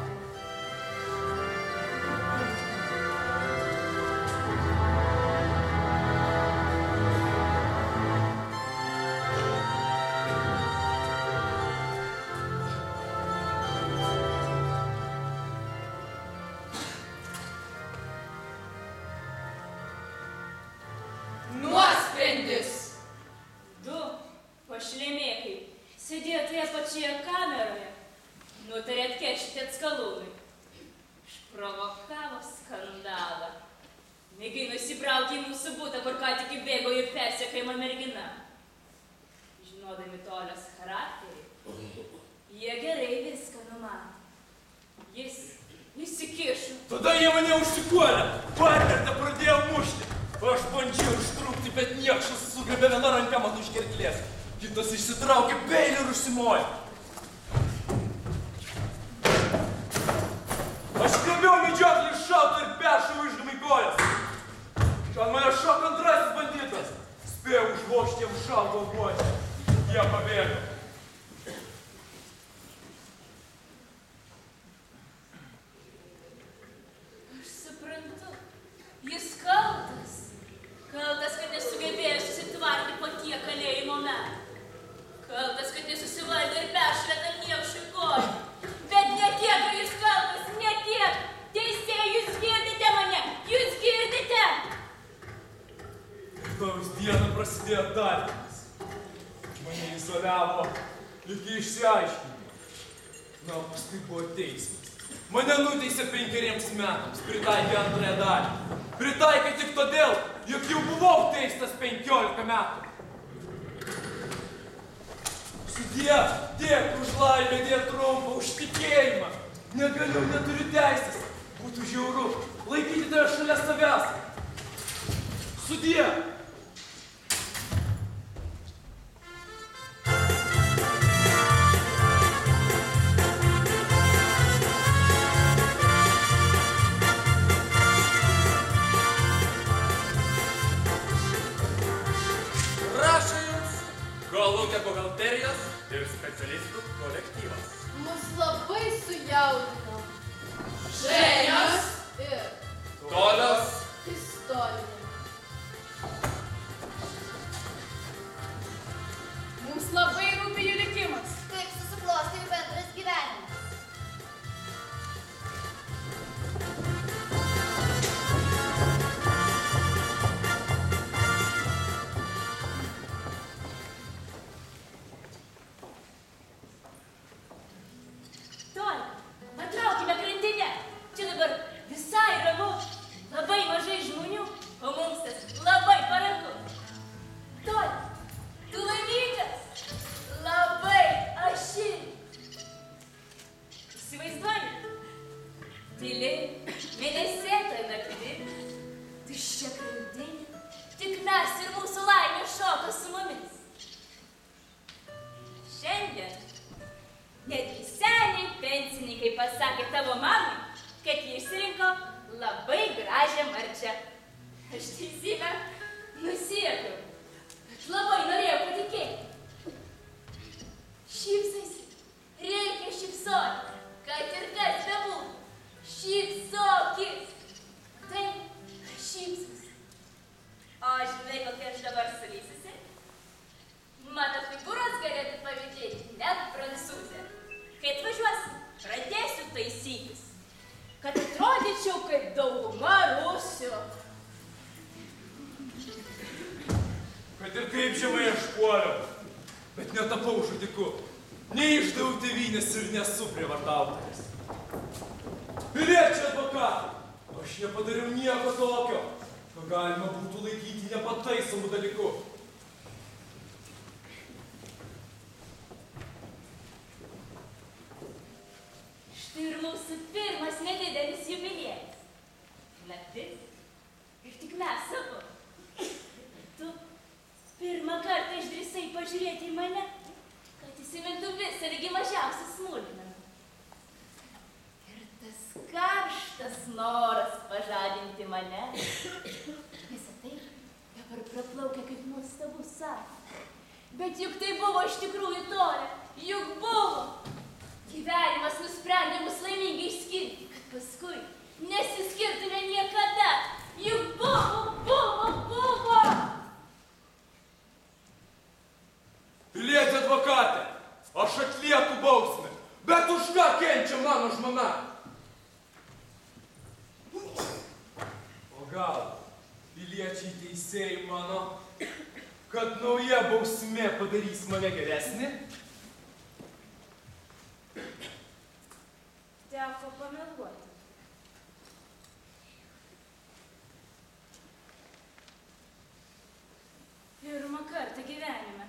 pačioje kameroje nutarė atkeršyti atskalūnui. Išprovokavo skandalą. Mėgino įsibrauti į mūsų butą, kur ką tik įbėgo į persekiojimą mergina. Žinodami Tolios charakterį, jie gerai viską numatė. Jis įsikišo. Tada jie mane užsikuolė, partnertą pradėjo mušti. Aš bandžiau ištrūkti, bet niekšas sugriebė vieną ranką man už gerklės. Kitas išsitraukė peilį ir užsimojo. Aš griebiau medžioklį iš šauto ir peršau išgamai kojas. Ant mane šoko antrasis banditas. Spėjau užvožti jam šauto buožę. Jie pabėgo. Aš suprantu, jis kaltas. Kaltas, kad nesugebėjo susitvarti po tiek kalėjimo metų. Kaltas, kad nesusivaldė ir peršrė tą niekšui koją. Bet ne tiek, kad jis kaltas, ne tiek. Teisėjai, jūs girdite mane, jūs girdite. Rytojaus dieną prasidėjo tardymas. Mane izoliavo iki išsiaiškinimo. Na, paskui buvo teismas. Mane nuteisė 5 metams, pritaikė antrąją dalį. Pritaikė tik todėl, jog jau buvau teistas 15 metų. Sudie, tiek už laimę, tiek trumpą, už tikėjimą. Negaliu, neturiu teisės. Būtų žiauru laikyti tave šalia savęs. Sudie. Kolūkio buhalterijos ir specialistų kolektyvas. Mus labai sujaudino. Ženios Ir Tolios istorija. Mums labai rūpi jų likimas. kaip susiklostė jų bendras gyvenimas. Toli, patraukime grandinę. Čia dabar visai ramu, labai mažai žmonių, o mums tas labai paranku. Toli, tu laimingas, labai aši. Įsivaizduoji? Tyli, mėnesėta nakti, tuščia grandinė, tik mes ir mūsų laimė šoka su mumis. Šiandien netgi seniai pensininkai pasakė tavo mamai, kad jie išsirinko labai gražią marčią. Aš teisybę nusiekiau, bet labai norėjau patikėti. Šypsaisi, reikia šypsoti, kad ir kas bebūtų. Šypsokis. Tai šypsosi. O žinai, kokia aš dabar sulysusi? Mano figūros galėtų pavydėti net prancūzė. Kai atvažiuosi, pradėsiu taisytis, kad atrodyčiau kaip dauguma rusių. Kad ir kaip žemai aš puoliau, bet netapau žudiku. Neišdaviau tėvynės ir nesu prievartautojas. Piliečiai advokatai, aš nepadariau nieko tokio, ką galima būtų laikyti nepataisomų dalykų. Štai ir mūsų pirmas nedidelis jubiliejus. Naktis. Ir tik mes abu. Tu pirmą kartą išdrįsai pažiūrėti į mane, kad įsimintų visą lygi mažiausią smulkmeną. Ir tas karštas noras pažadinti mane. Visą tai dabar praplaukia kaip nuostabus sapnas. Bet juk tai buvo iš tikrųjų Toli. Juk buvo. Gyvenimas nusprendė mus laimingai išskirti, kad paskui nesiskirtume niekada. Juk buvo. Pilietė advokatė, aš atlieku bausmę, bet už ką kenčia mano žmona? O gal piliečiai teisėjai mano, kad nauja bausmė padarys mane geresnį? gyvenime.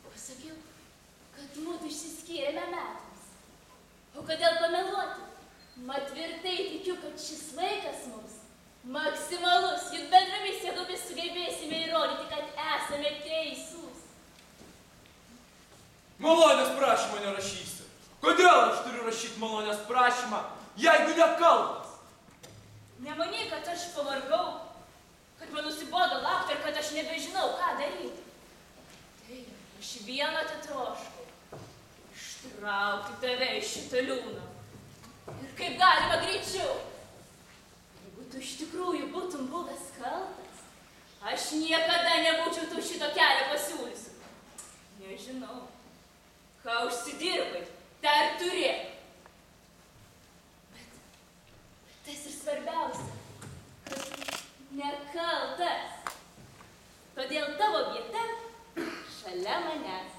Pasakiau, kad mūsų išsiskyrėme metams. O kodėl pameluoti? Mat tvirtai tikiu, kad šis laikas mums maksimalus, juk bendromis jėgomis sugebėsime įrodyti, kad esame teisūs. Malonės prašymą nerašysiu. Kodėl aš turiu rašyti malonės prašymą, jeigu nekaltas? Nemanyk, kad aš pavargau, kad man nusibodo laukti ir kad aš nebežinau, ką daryti. Tai aš vieno tetroškau. Ištraukti tave iš šito liūno. Ir kaip galima greičiau. Jeigu tu iš tikrųjų būtum buvęs kaltas, aš niekada nebūčiau tu šito kelio pasiūlysiu. Nežinau, ką užsidirbai, tą ir turėk. Bet tas ir svarbiausia, kad nekaltas. Todėl tavo vieta šalia manęs.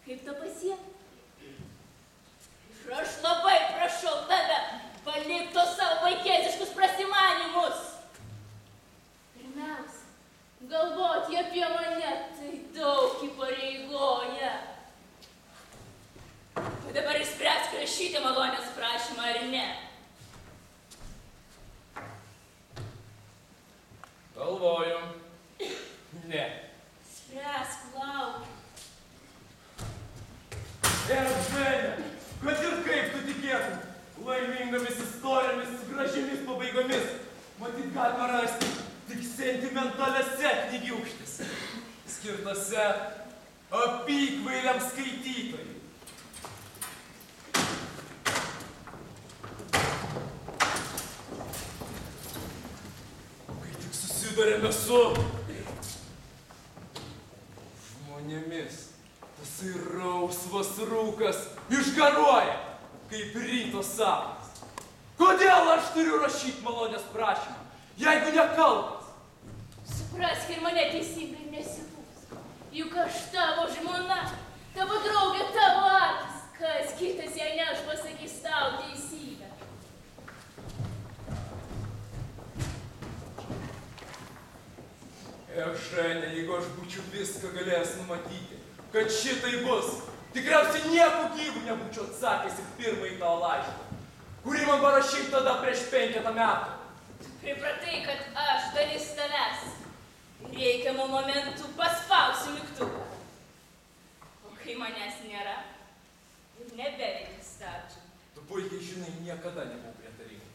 Kaip to pasiekti? Ir aš labai prašau tave, palik tos savo vaikėziškus prasimanimus. Pirmiausia, galvoti apie mane tai daug įpareigoja. O dabar išspręsk rašyti malonės prašymą ar ne. Galvoju. Ne. Spręsk, laukiu. Eržene, kad ir kaip tu tikėtum, laimingomis istorijomis su gražiomis pabaigomis, matyt galima rasti tik sentimentaliose knygiūkštėse, skirtose apykvailiam skaitytojui. Kai tik susidurėme su žmonėmis, tasai rausvas rūkas išgaruoja, kaip ryto sapnas. Kodėl aš turiu rašyti malonės prašymą, jeigu nekaltas? Suprask ir mane teisingai nesipūsk. Juk aš tavo žmona, tavo draugė, tavo akis. Kas kitas, jei ne aš pasakys tau teisybę. Eržene, jeigu aš būčiau viską galėjęs numatyti, kad šitai bus, tikriausiai nieko gyvų nebūčiau atsakęs į pirmąjį tavo laišką, kurį man parašyk tada prieš 5 metų. Tu pripratai, kad aš dalis tavęs. Reikiamų momentų paspausiu mygtuką. O kai manęs nėra, ir nebeveikia stabdžių. Tu puikiai žinai, niekada nebuvau prietaringas.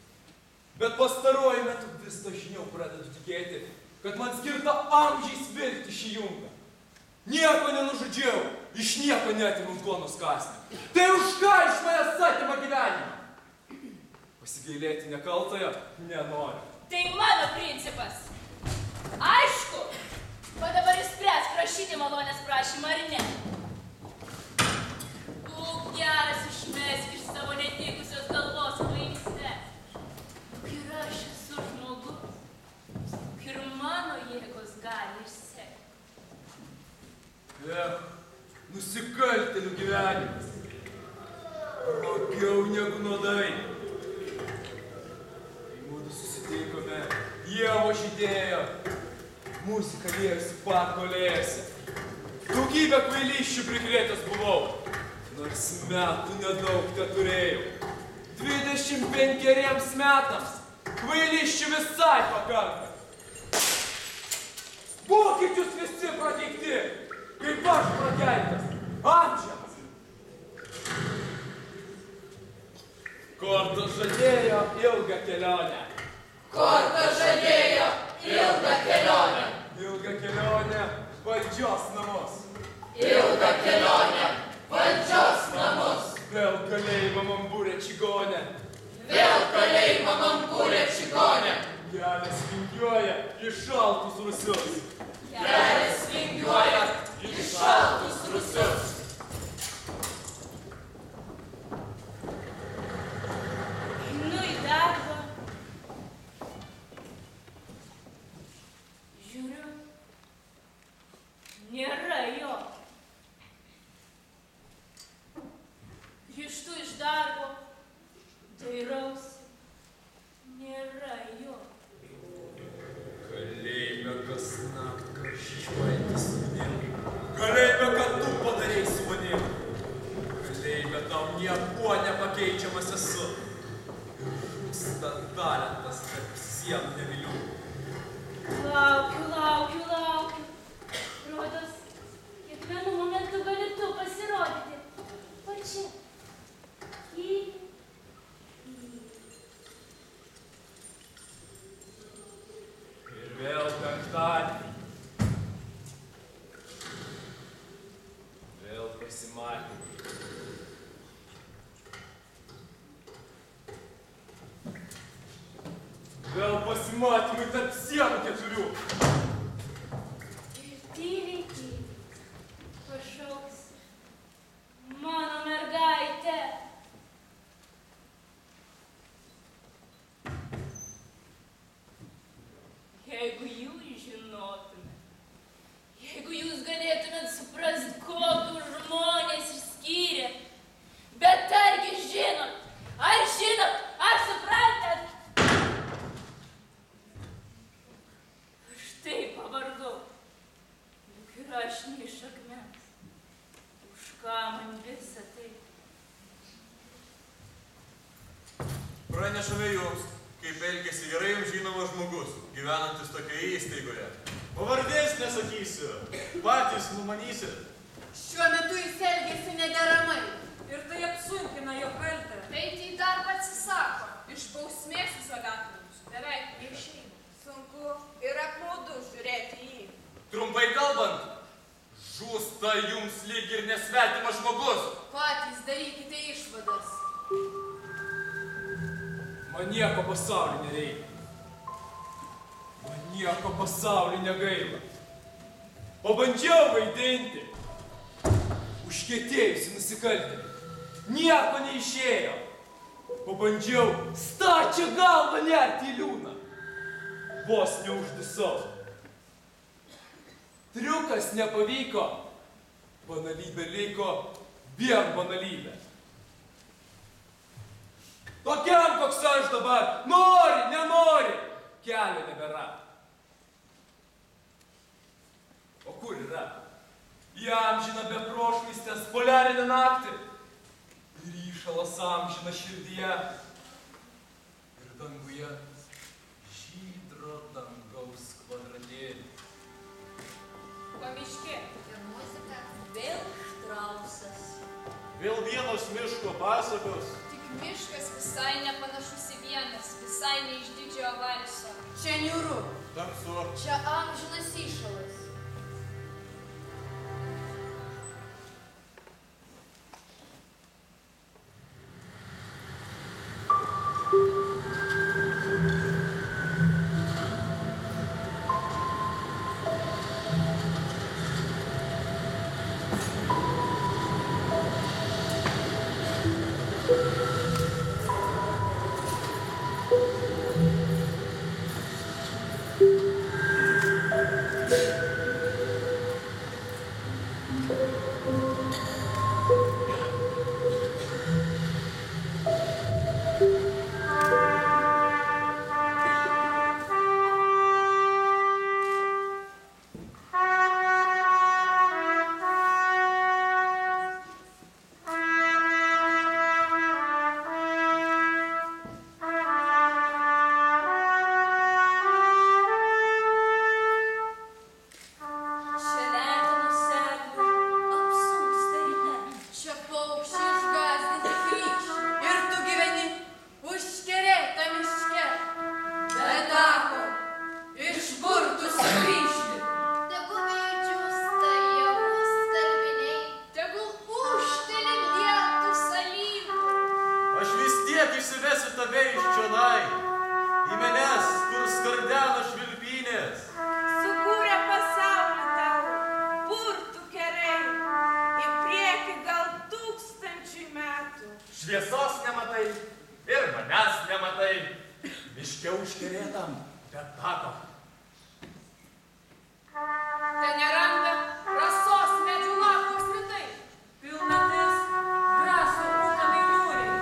Bet pastaruoju metu vis dažniau pradedu tikėti, kad man skirta amžiais vilkti šį jungą. Nieko nenužudžiau, iš nieko netimu duonos kąsnį. Tai už ką iš manęs atima gyvenimą? Pasigailėti nekaltojo nenoriu. Tai mano principas. Aišku, o dabar išspręsk rašyti malonės prašymą ar ne. Būk geras, išmesk iš savo netikusios galvos klaidystės. Ir aš esu žmogus, ir mano jėgos gali išsekti. Nusikaltėlių gyvenimas. Blogiau negu nuodai. Kai mudu susitikome, ievos žydėjo. Muzika liejosi parko alėjose. Daugybę kvailysčių prikrėtęs buvau. Nors metų nedaug teturėjau. 25 metams kvailysčių visai pakanka. Būkit jūs visi prakeikti, kaip aš prakeiktas, amžiams. Korta žadėjo ilgą kelionę. Korta žadėjo ilgą kelionę. Ilgą kelionę valdžios namus. Ilgą kelionę valdžios namus. Vėl kalėjimą man būrė čigonė. Vėl kalėjimą man būrė čigonė. Kelias vingiuoja į šaltus rusius. Kelias vingiuoja į šaltus rusius. Einu į darbą. Žiūriu. Nėra jo. Grįžtu iš darbo. Dairausi. Nėra jo. Kalėjime kas talentas, kad sienų neviliu. Laukiu. Rodos, kiekvienu momentu gali tu pasirodyti. O čia. Ir vėl penktadienį. Vėl pasimatymai. Vėl pasimatymai tarp sienų 4. Ir tyliai pašauks mano mergaitę. Jeigu jūs žinotumėt, jeigu jūs galėtumėt suprasti, kokius žmonės išskyrė, bet argi žinot, ar suprantat? Aš taip pavargau, juk ir aš ne iš akmens. Už ką man visa tai? Pranešame jums, kaip elgėsi gerai jums žinomas žmogus, gyvenantis tokioje įstaigoje. Pavardės nesakysiu, patys numanysit. Šiuo metu jis elgėsi nederamai ir tai apsunkina jo kaltę. Tai tai darbą atsisako. Iš bausmės izoliatorius. Beveik neišeina. Sunku ir apmaudu žiūrėti į jį. Trumpai kalbant, žūsta jums lyg ir nesvetimas žmogus. Patys darykite išvadas. Man nieko pasauly nereikia. Man nieko pasauly negaila. Pabandžiau vaidinti. Užkietėjusi nusikaltėlį. Nieko neišėjo. Pabandžiau stačią galvą nerti į liūną. Vos neuždusau. Triukas nepavyko. Banalybė liko vien banalybė. Tokiam, koks aš dabar, nori, nenori, kelio nebėra. O kur yra? Įamžina beprošvaistės poliarinę naktį. Ir įšalas amžina širdyje. Ir danguje žydro dangaus kvadratėlį. Pamiškė. Ir muzika. Vėl Štrausas. Vėl vienos miško pasakos. Tik miškas visai nepanašus į vienas, visai ne iš didžiojo valso. Čia niūru. Tamsu. Čia amžinas įšalas. Šviesos nematai ir manęs nematai. Miške užkerėtam, bet tako. Te neranda rasos medžių lapų apskritai. Pilnatis, graso ūkanai niūriai.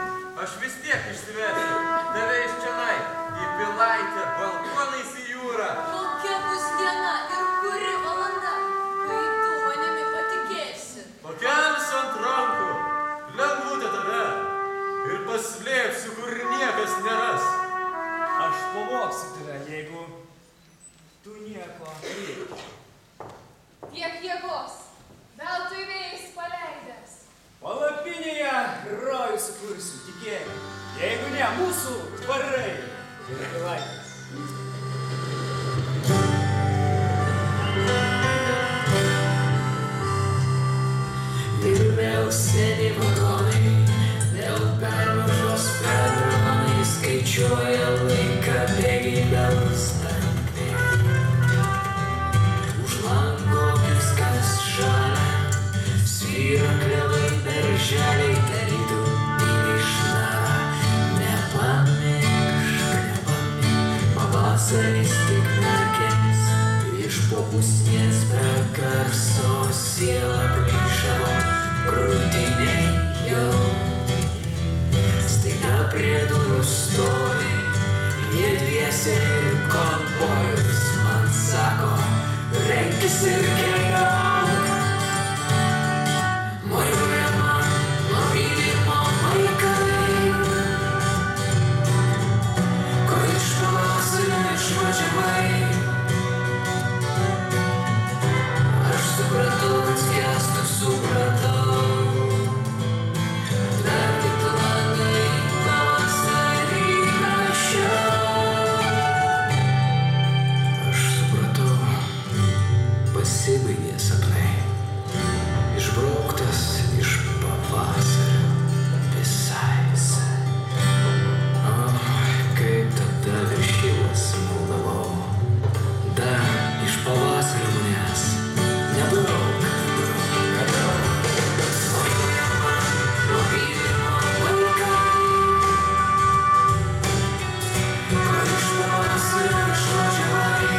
Aš vis tiek išsivesiu tave iš čionai, į pilaitę, balkonais į jūrą. Kokia bus diena ir kuri valanda, kai tu manimi patikėsi? Pakelsiu ant rankų, lengvutę tave ir paslėpsiu, kur niekas neras. Ir vėl sėdi vagonai, vėl pervažos peronai, skaičiuoja laiką bėgiai belstantį. Už lango viskas žalia, svyra klevai berželiai, tarytum tyliai šnara. Nepamiršk, pavasaris tik merkės, iš po pusnies be garso siela plyšavo. Krūtiniai jau staiga prie durų stovi, jie dviese ir konvojus man sako, renkis ir keliauk. Mojuoja man nuo mylimo vaikai, ko iš pavasario išvažiavai. Aš supratau, kad skęstu, supratau. Pasibaigė sapnai, išbrauktas iš pavasario visai. O, kaip tada viršylas maldavau, dar iš pavasario manęs nebrauk. Svajoja man nuo mylimo vaikai, ko iš pavasario išvažiavai.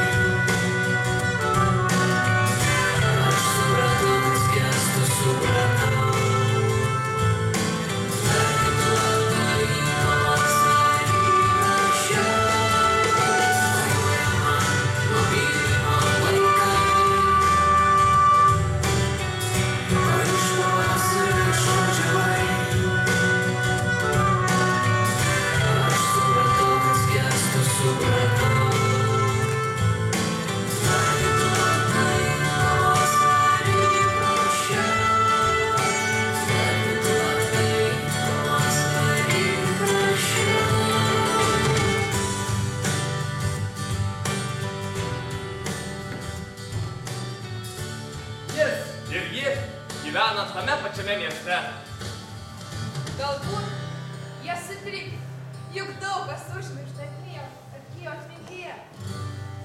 Gyvena tame pačiame mieste. Galbūt jie sutrikti, juk daug kas užmiršta atėjo atmintyje.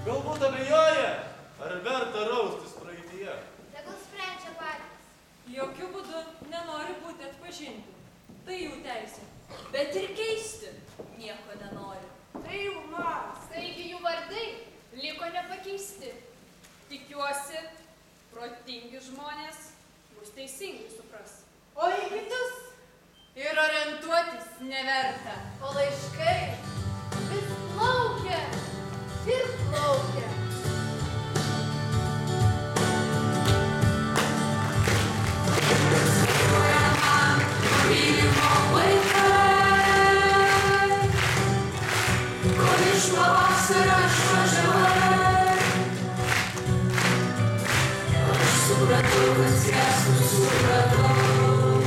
Galbūt abejoja, ar verta raustis praeityje. Tegul sprendžia patys. Jokių būdų nenori būti atpažinti. Tai jų teisė. Bet ir keisti nieko nenori. Tai jų noras. Taigi jų vardai liko nepakeisti. Tikiuosi, protingi žmonės bus teisingai supras. O į kitus ir orientuotis neverta. O laiškai vis plaukia ir plaukia. Svajoja man mylimo vaikai, ko iš pavasario išvažiavai. Supratau, kad skęstu, supratau.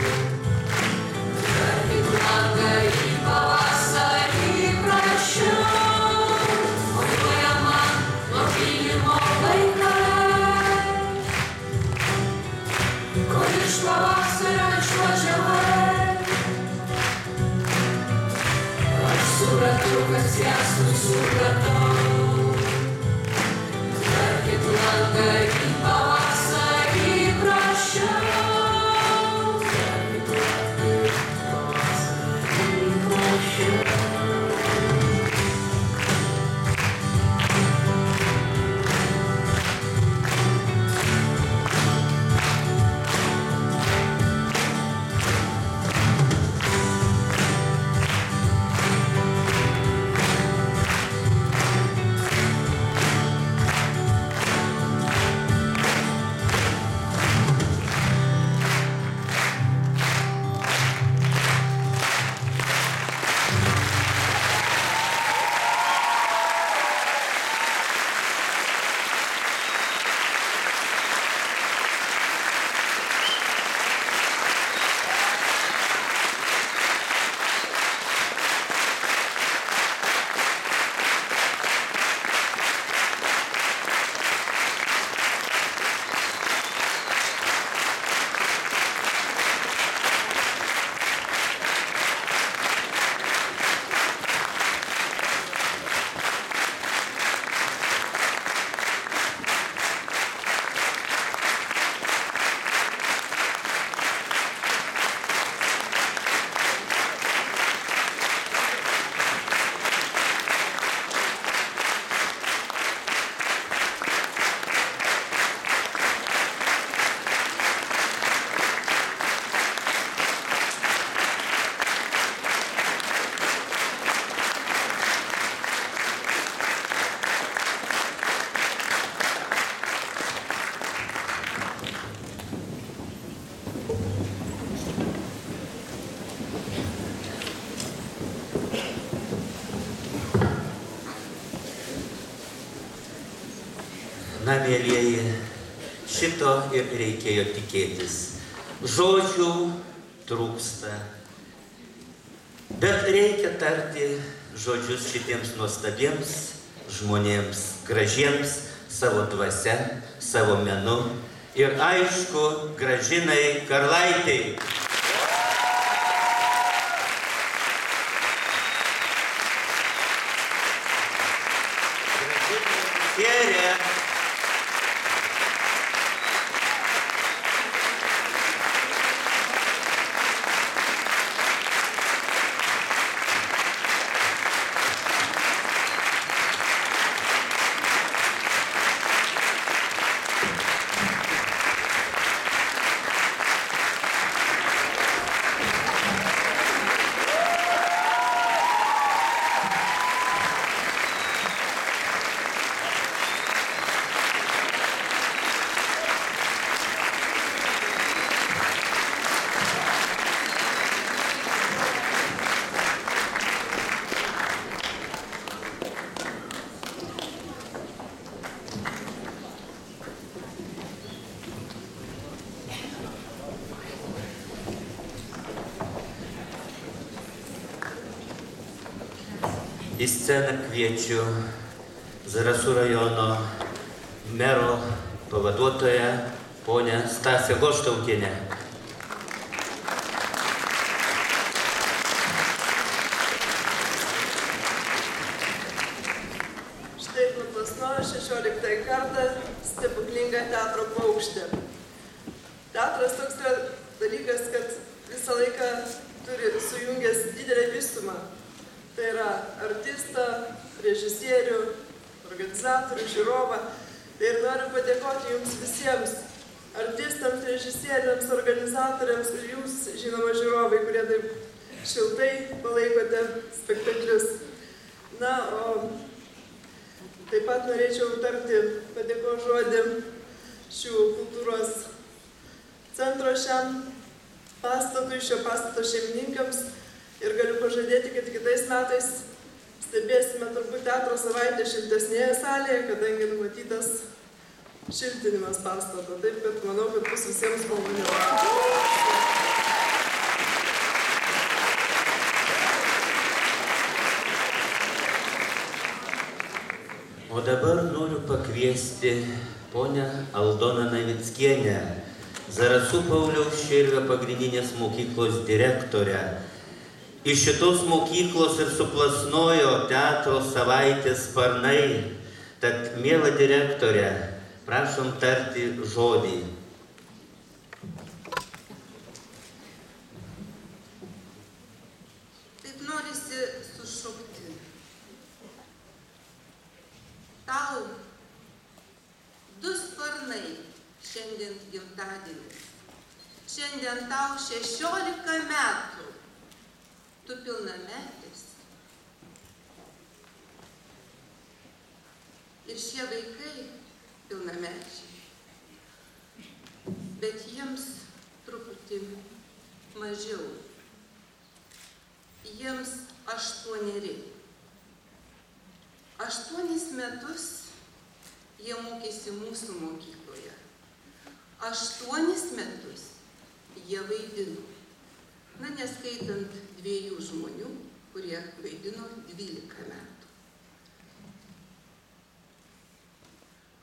Verkit langą į pavasarį prašiau. Mojuoja man nuo mylimo vaikai, ko iš pavasario išvažiavai. Aš supratau, kad skęstu, supratau. Verkit langą į pavasarį prašiau. Na, mėlyjeji, šito ir reikėjo tikėtis. Žodžių trūksta, bet reikia tarti žodžius šitiems nuostabiems žmonėms, gražiems savo dvasia, savo menu ir aišku, Gražinai Karlaitei. Gražina Į sceną kviečiu Zarasų rajono mero pavaduotoją ponę Stasę Goštautienę. Štai paplasnojo 16 kartą stebuklingą teatro paukštę. Teatras toks yra dalykas, kad visą laiką turi sujungęs didelę visumą. Tai yra artistą, režisierių, organizatorių, žiūrovą. Tai ir noriu padėkoti jums visiems, artistams, režisieriams, organizatoriams ir jums, žinoma, žiūrovai, kurie taip šiltai palaikote spektaklius. Na, o taip pat norėčiau tarti padėkos žodį šių kultūros centro šiam pastatui, šio pastato šeimininkams. Ir galiu pažadėti, kad kitais metais stebėsime turbūt teatro savaitę šiltesnėje salėje, kadangi numatytas šiltinimas pastato. Taip, kad manau, kad bus visiems maloniau. O dabar noriu pakviesti ponę Aldoną Navickienę, Zarasų Pauliaus Širvio pagrindinės mokyklos direktorę. Iš šitos mokyklos ir suplasnojo teatro savaitės sparnai. Tad, miela direktorė, prašom tarti žodį. Taip norisi sušaukti. Tau 2 sparnai šiandien gimtadienis. Šiandien tau 16 metų. Tu pilnametis. Ir šie vaikai pilnamečiai. Bet jiems truputį mažiau. Jiems 8. 8 metus jie mokėsi mūsų mokykloje. 8 metus jie vaidino. Na, neskaitant 2 žmonių, kurie vaidino 12 metų.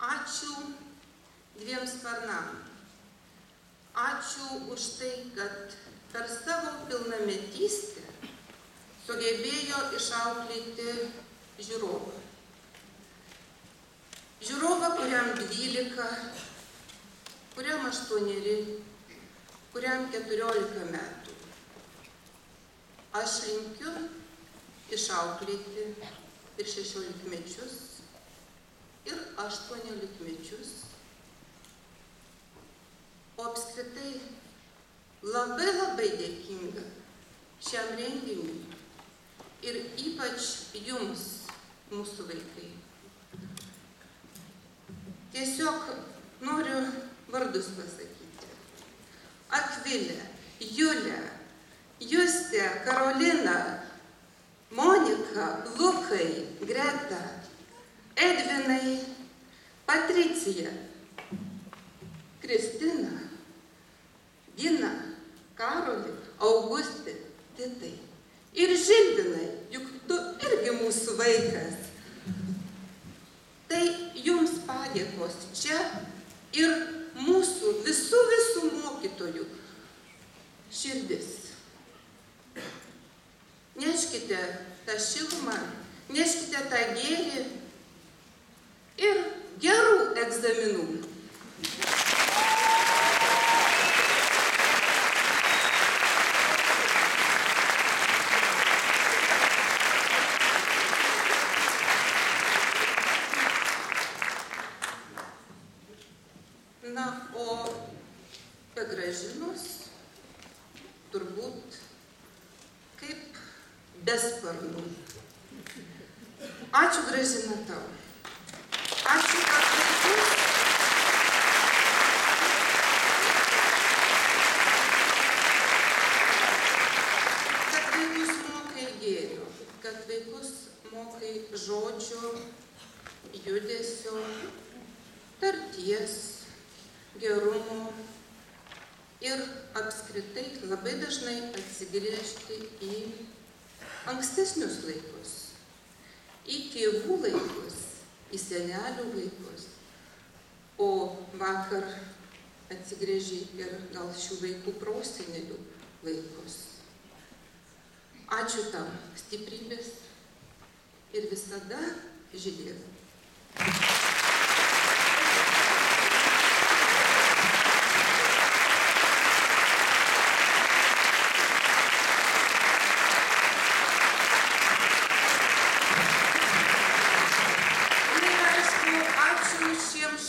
Ačiū 2 sparnam. Ačiū už tai, kad per savo pilnametystę sugebėjo išauklėti žiūrovą. Žiūrovą, kuriam 12, kuriam 8, kuriam 14 metų. Aš linkiu išauklėti ir 16-mečius, ir 18-mečius. O apskritai labai dėkinga šiam renginiui ir ypač jums, mūsų vaikai. Tiesiog noriu vardus pasakyti. Akvilė, Julė, Justė, Karolina, Monika, Lukai, Greta, Edvinai, Patricija, Kristina, Gina, Karoli, Augustė, Titai. Ir Žilvinai, juk tu irgi mūsų vaikas. Tai jums padėkos čia ir mūsų visų mokytojų širdis. Neškite tą šilumą, neškite tą gėrį ir gerų egzaminų. Na, o be Gražinos turbūt kaip be sparnų. Ačiū, Gražina, tau. Ačiū, kad vaikus mokai gėrio, kad vaikus mokai žodžio, judesio, tarties, gerumo ir apskritai labai dažnai atsigręžti į ankstesnius laikus, į tėvų laikus, į senelių laikus, o vakar atsigręži ir gal šių vaikų prosenelių laikus. Ačiū tau, stiprybės ir visada žydės.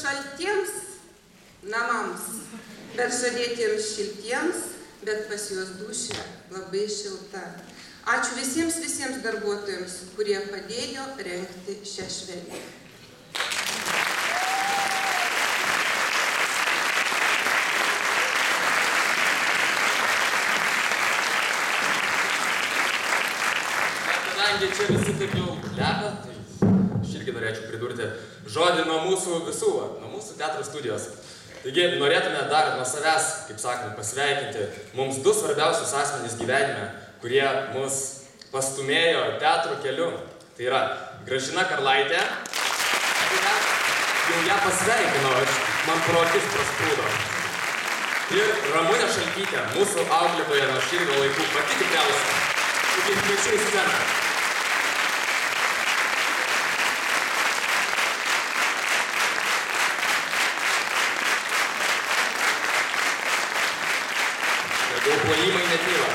Šaltiems namams, bet žadėtiems šiltiems, bet pas juos dūšia labai šilta. Ačiū visiems darbuotojams, kurie padėjo rengti šią šventę. Kadangi čia visi taip jau lepia, tai aš irgi norėčiau pridurti žodį nuo mūsų visų, nuo mūsų teatro studijos. Taigi norėtume dar nuo savęs, kaip sakant, pasveikinti mums du svarbiausius asmenys gyvenime, kurie mus pastumėjo teatro keliu. Tai yra Gražina Karlaitė, jau ją pasveikinau, man pro akis prasprūdo. Ir Ramunė Šaltytė, mūsų auklėtoja nuo Širvio laikų, pati tikriausia. Taigi kviečiu į sceną. Plojimai netyla.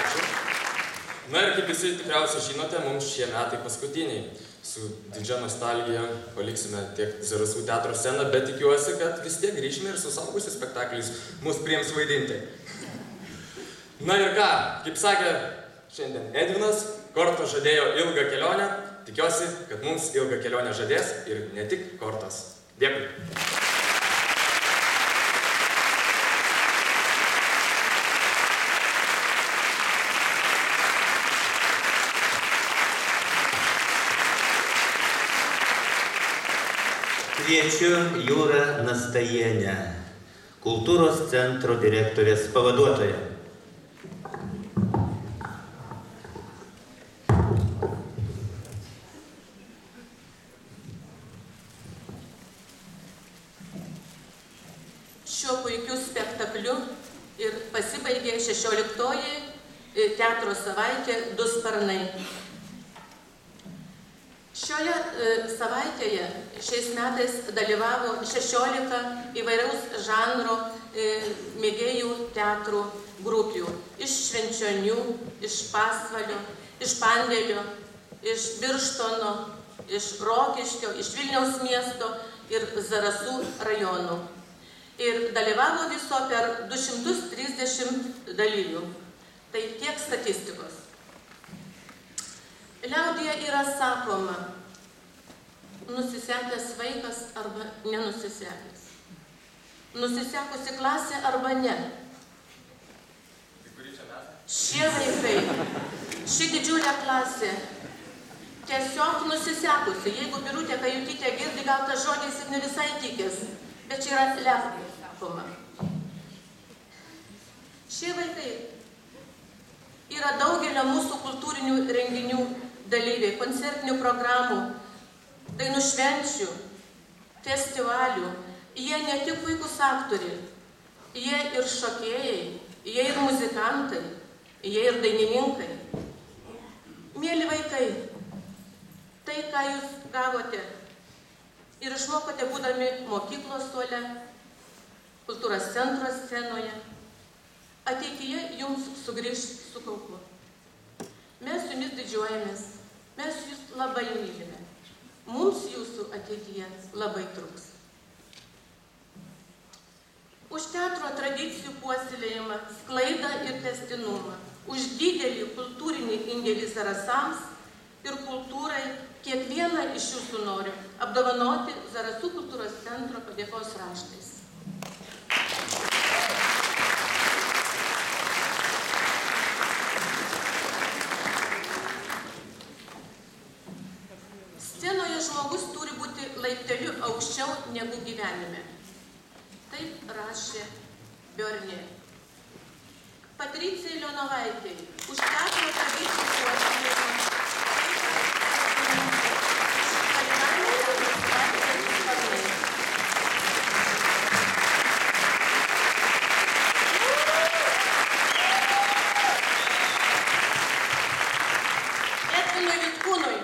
Ačiū. Na ir kaip visi tikriausiai žinote, mums šie metai paskutiniai. Su didžia nostalgija paliksime tiek Zarasų teatro sceną, bet tikiuosi, kad vis tiek grįžime ir su suaugusiais spektakliais mus priims vaidinti. Na ir ką, kaip sakė šiandien Edvinas, kortos žadėjo ilgą kelionę, tikiuosi, kad mums ilgą kelionę žadės ir ne tik kortos. Dėkui. Kviečiu Jūrą Nastajienę, kultūros centro direktorės pavaduotoją. Šiuo puikiu spektakliu ir pasibaigė 16-oji teatro savaitė Du sparnai. Šioje savaitėje šiais metais dalyvavo 16 įvairaus žanro mėgėjų teatrų grupių. Iš Švenčionių, iš Pasvalio, iš Pandėlio, iš Birštono, iš Rokiškio, iš Vilniaus miesto ir Zarasų rajonų. Ir dalyvavo viso per 230 dalyvių. Tai tiek statistikos. Liaudyje yra sakoma, nusisekęs vaikas arba nenusisekęs. Nusisekusi klasė arba ne. Šie vaikai, ši didžiulė klasė, tiesiog nusisekusi. Jeigu Birutė Kajutytė girdi, gal tas žodis ir ne visai tikės, bet čia yra lepoma. Šie vaikai yra daugelio mūsų kultūrinių renginių dalyviai, koncertinių programų, dainų švenčių, festivalių. Jie ne tik puikūs aktoriai, jie ir šokėjai, jie ir muzikantai, jie ir dainininkai. Mėly vaikai, tai, ką jūs gavote ir išmokote būdami mokyklos suole, kultūros centro scenoje, ateityje jums sugrįš su kaupu. Mes jumis didžiuojamės, mes jūs labai mylime. Mums jūsų ateityje labai trūks. Už teatro tradicijų puoselėjimą, sklaidą ir tęstinumą, už didelį kultūrinį indėlį Zarasams ir kultūrai kiekvieną iš jūsų noriu apdovanoti Zarasų kultūros centro padėkos raštais. Scenoje žmogus turi būti laipteliu aukščiau negu gyvenime. Taip rašė Biornė. Patricijai Leonovaitei už teatro tradicijų puoselėjimą, Edvinui Vitkūnui.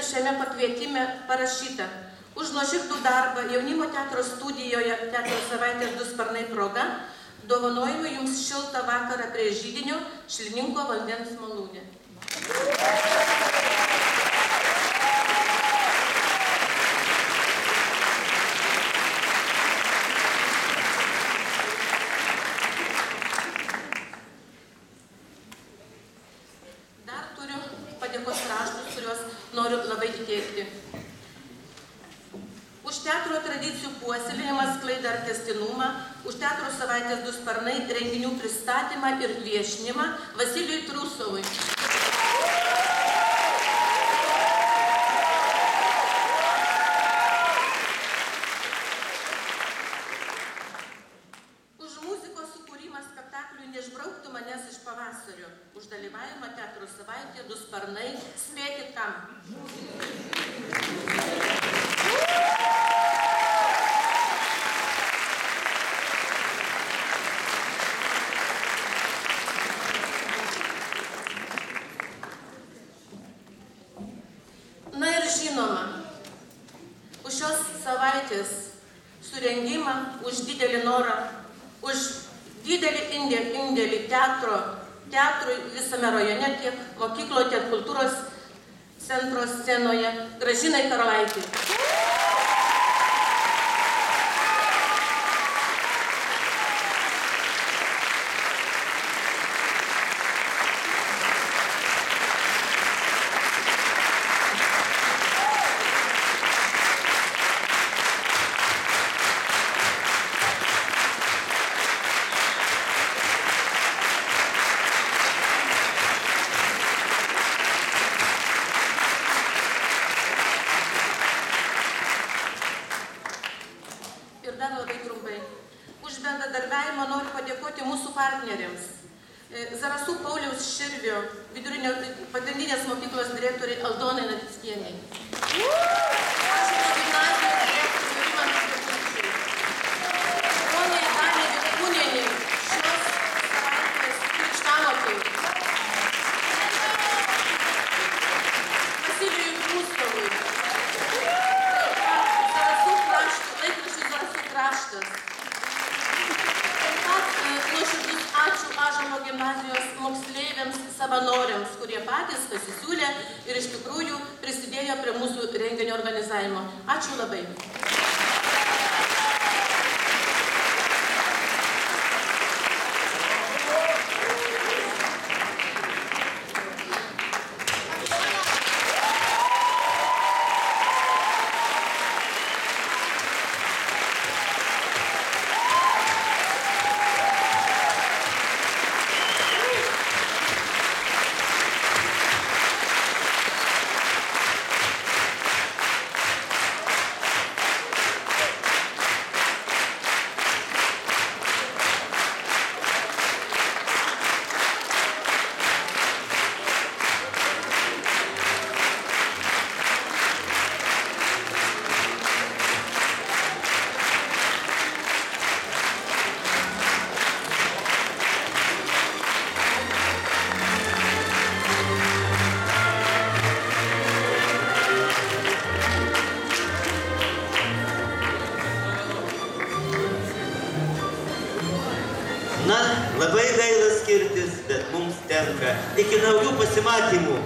Šiame pakvietime parašyta: už nuoširdų darbą jaunimo teatro studijoje Teatro savaitės Du sparnai proga dovanojame jums šiltą vakarą prie židinio Šilininko vandens malūne. Dar turiu padėkos raštus, kuriuos noriu labai įteikti. Už teatro tradicijų puoselėjimą, sklaidą ir tęstinumą, už teatro savaitės Du sparnai renginių pristatymą ir viešinimą Vasilijui Trusovui. Už muzikos sukūrimą spektakliui Neišbrauktų manęs iš pavasario. Už dalyvavimą teatro savaitėje Du sparnai. Spėkit kam. Na ir žinoma, už šios savaitės surengimą, už didelį norą, už didelį indėlį teatrui visame rajone, tiek mokykloje, tiek kultūros centro scenoje, Gražinai Karalaitei. Noriu padėkoti mūsų partneriams. Zarasų Pauliaus Širvio vidurinio pagrindinės mokyklos direktoriai Aldonai Navickienei. Ąžuolo gimnazijos direktoriui Rimantas Kęstučiui. Poniai Danai Vitkūnienei šios savaitės krikštamotei. Vasilijui Trusovui. Laikraštis Zarasų kraštas. Nuoširdus ačiū Ąžuolo gimnazijos moksleiviams, savanoriams, kurie patys pasisiūlė ir iš tikrųjų prisidėjo prie mūsų renginio organizavimo. Ačiū labai. Na, labai gaila skirtis, bet mums tenka. Iki naujų pasimatymų.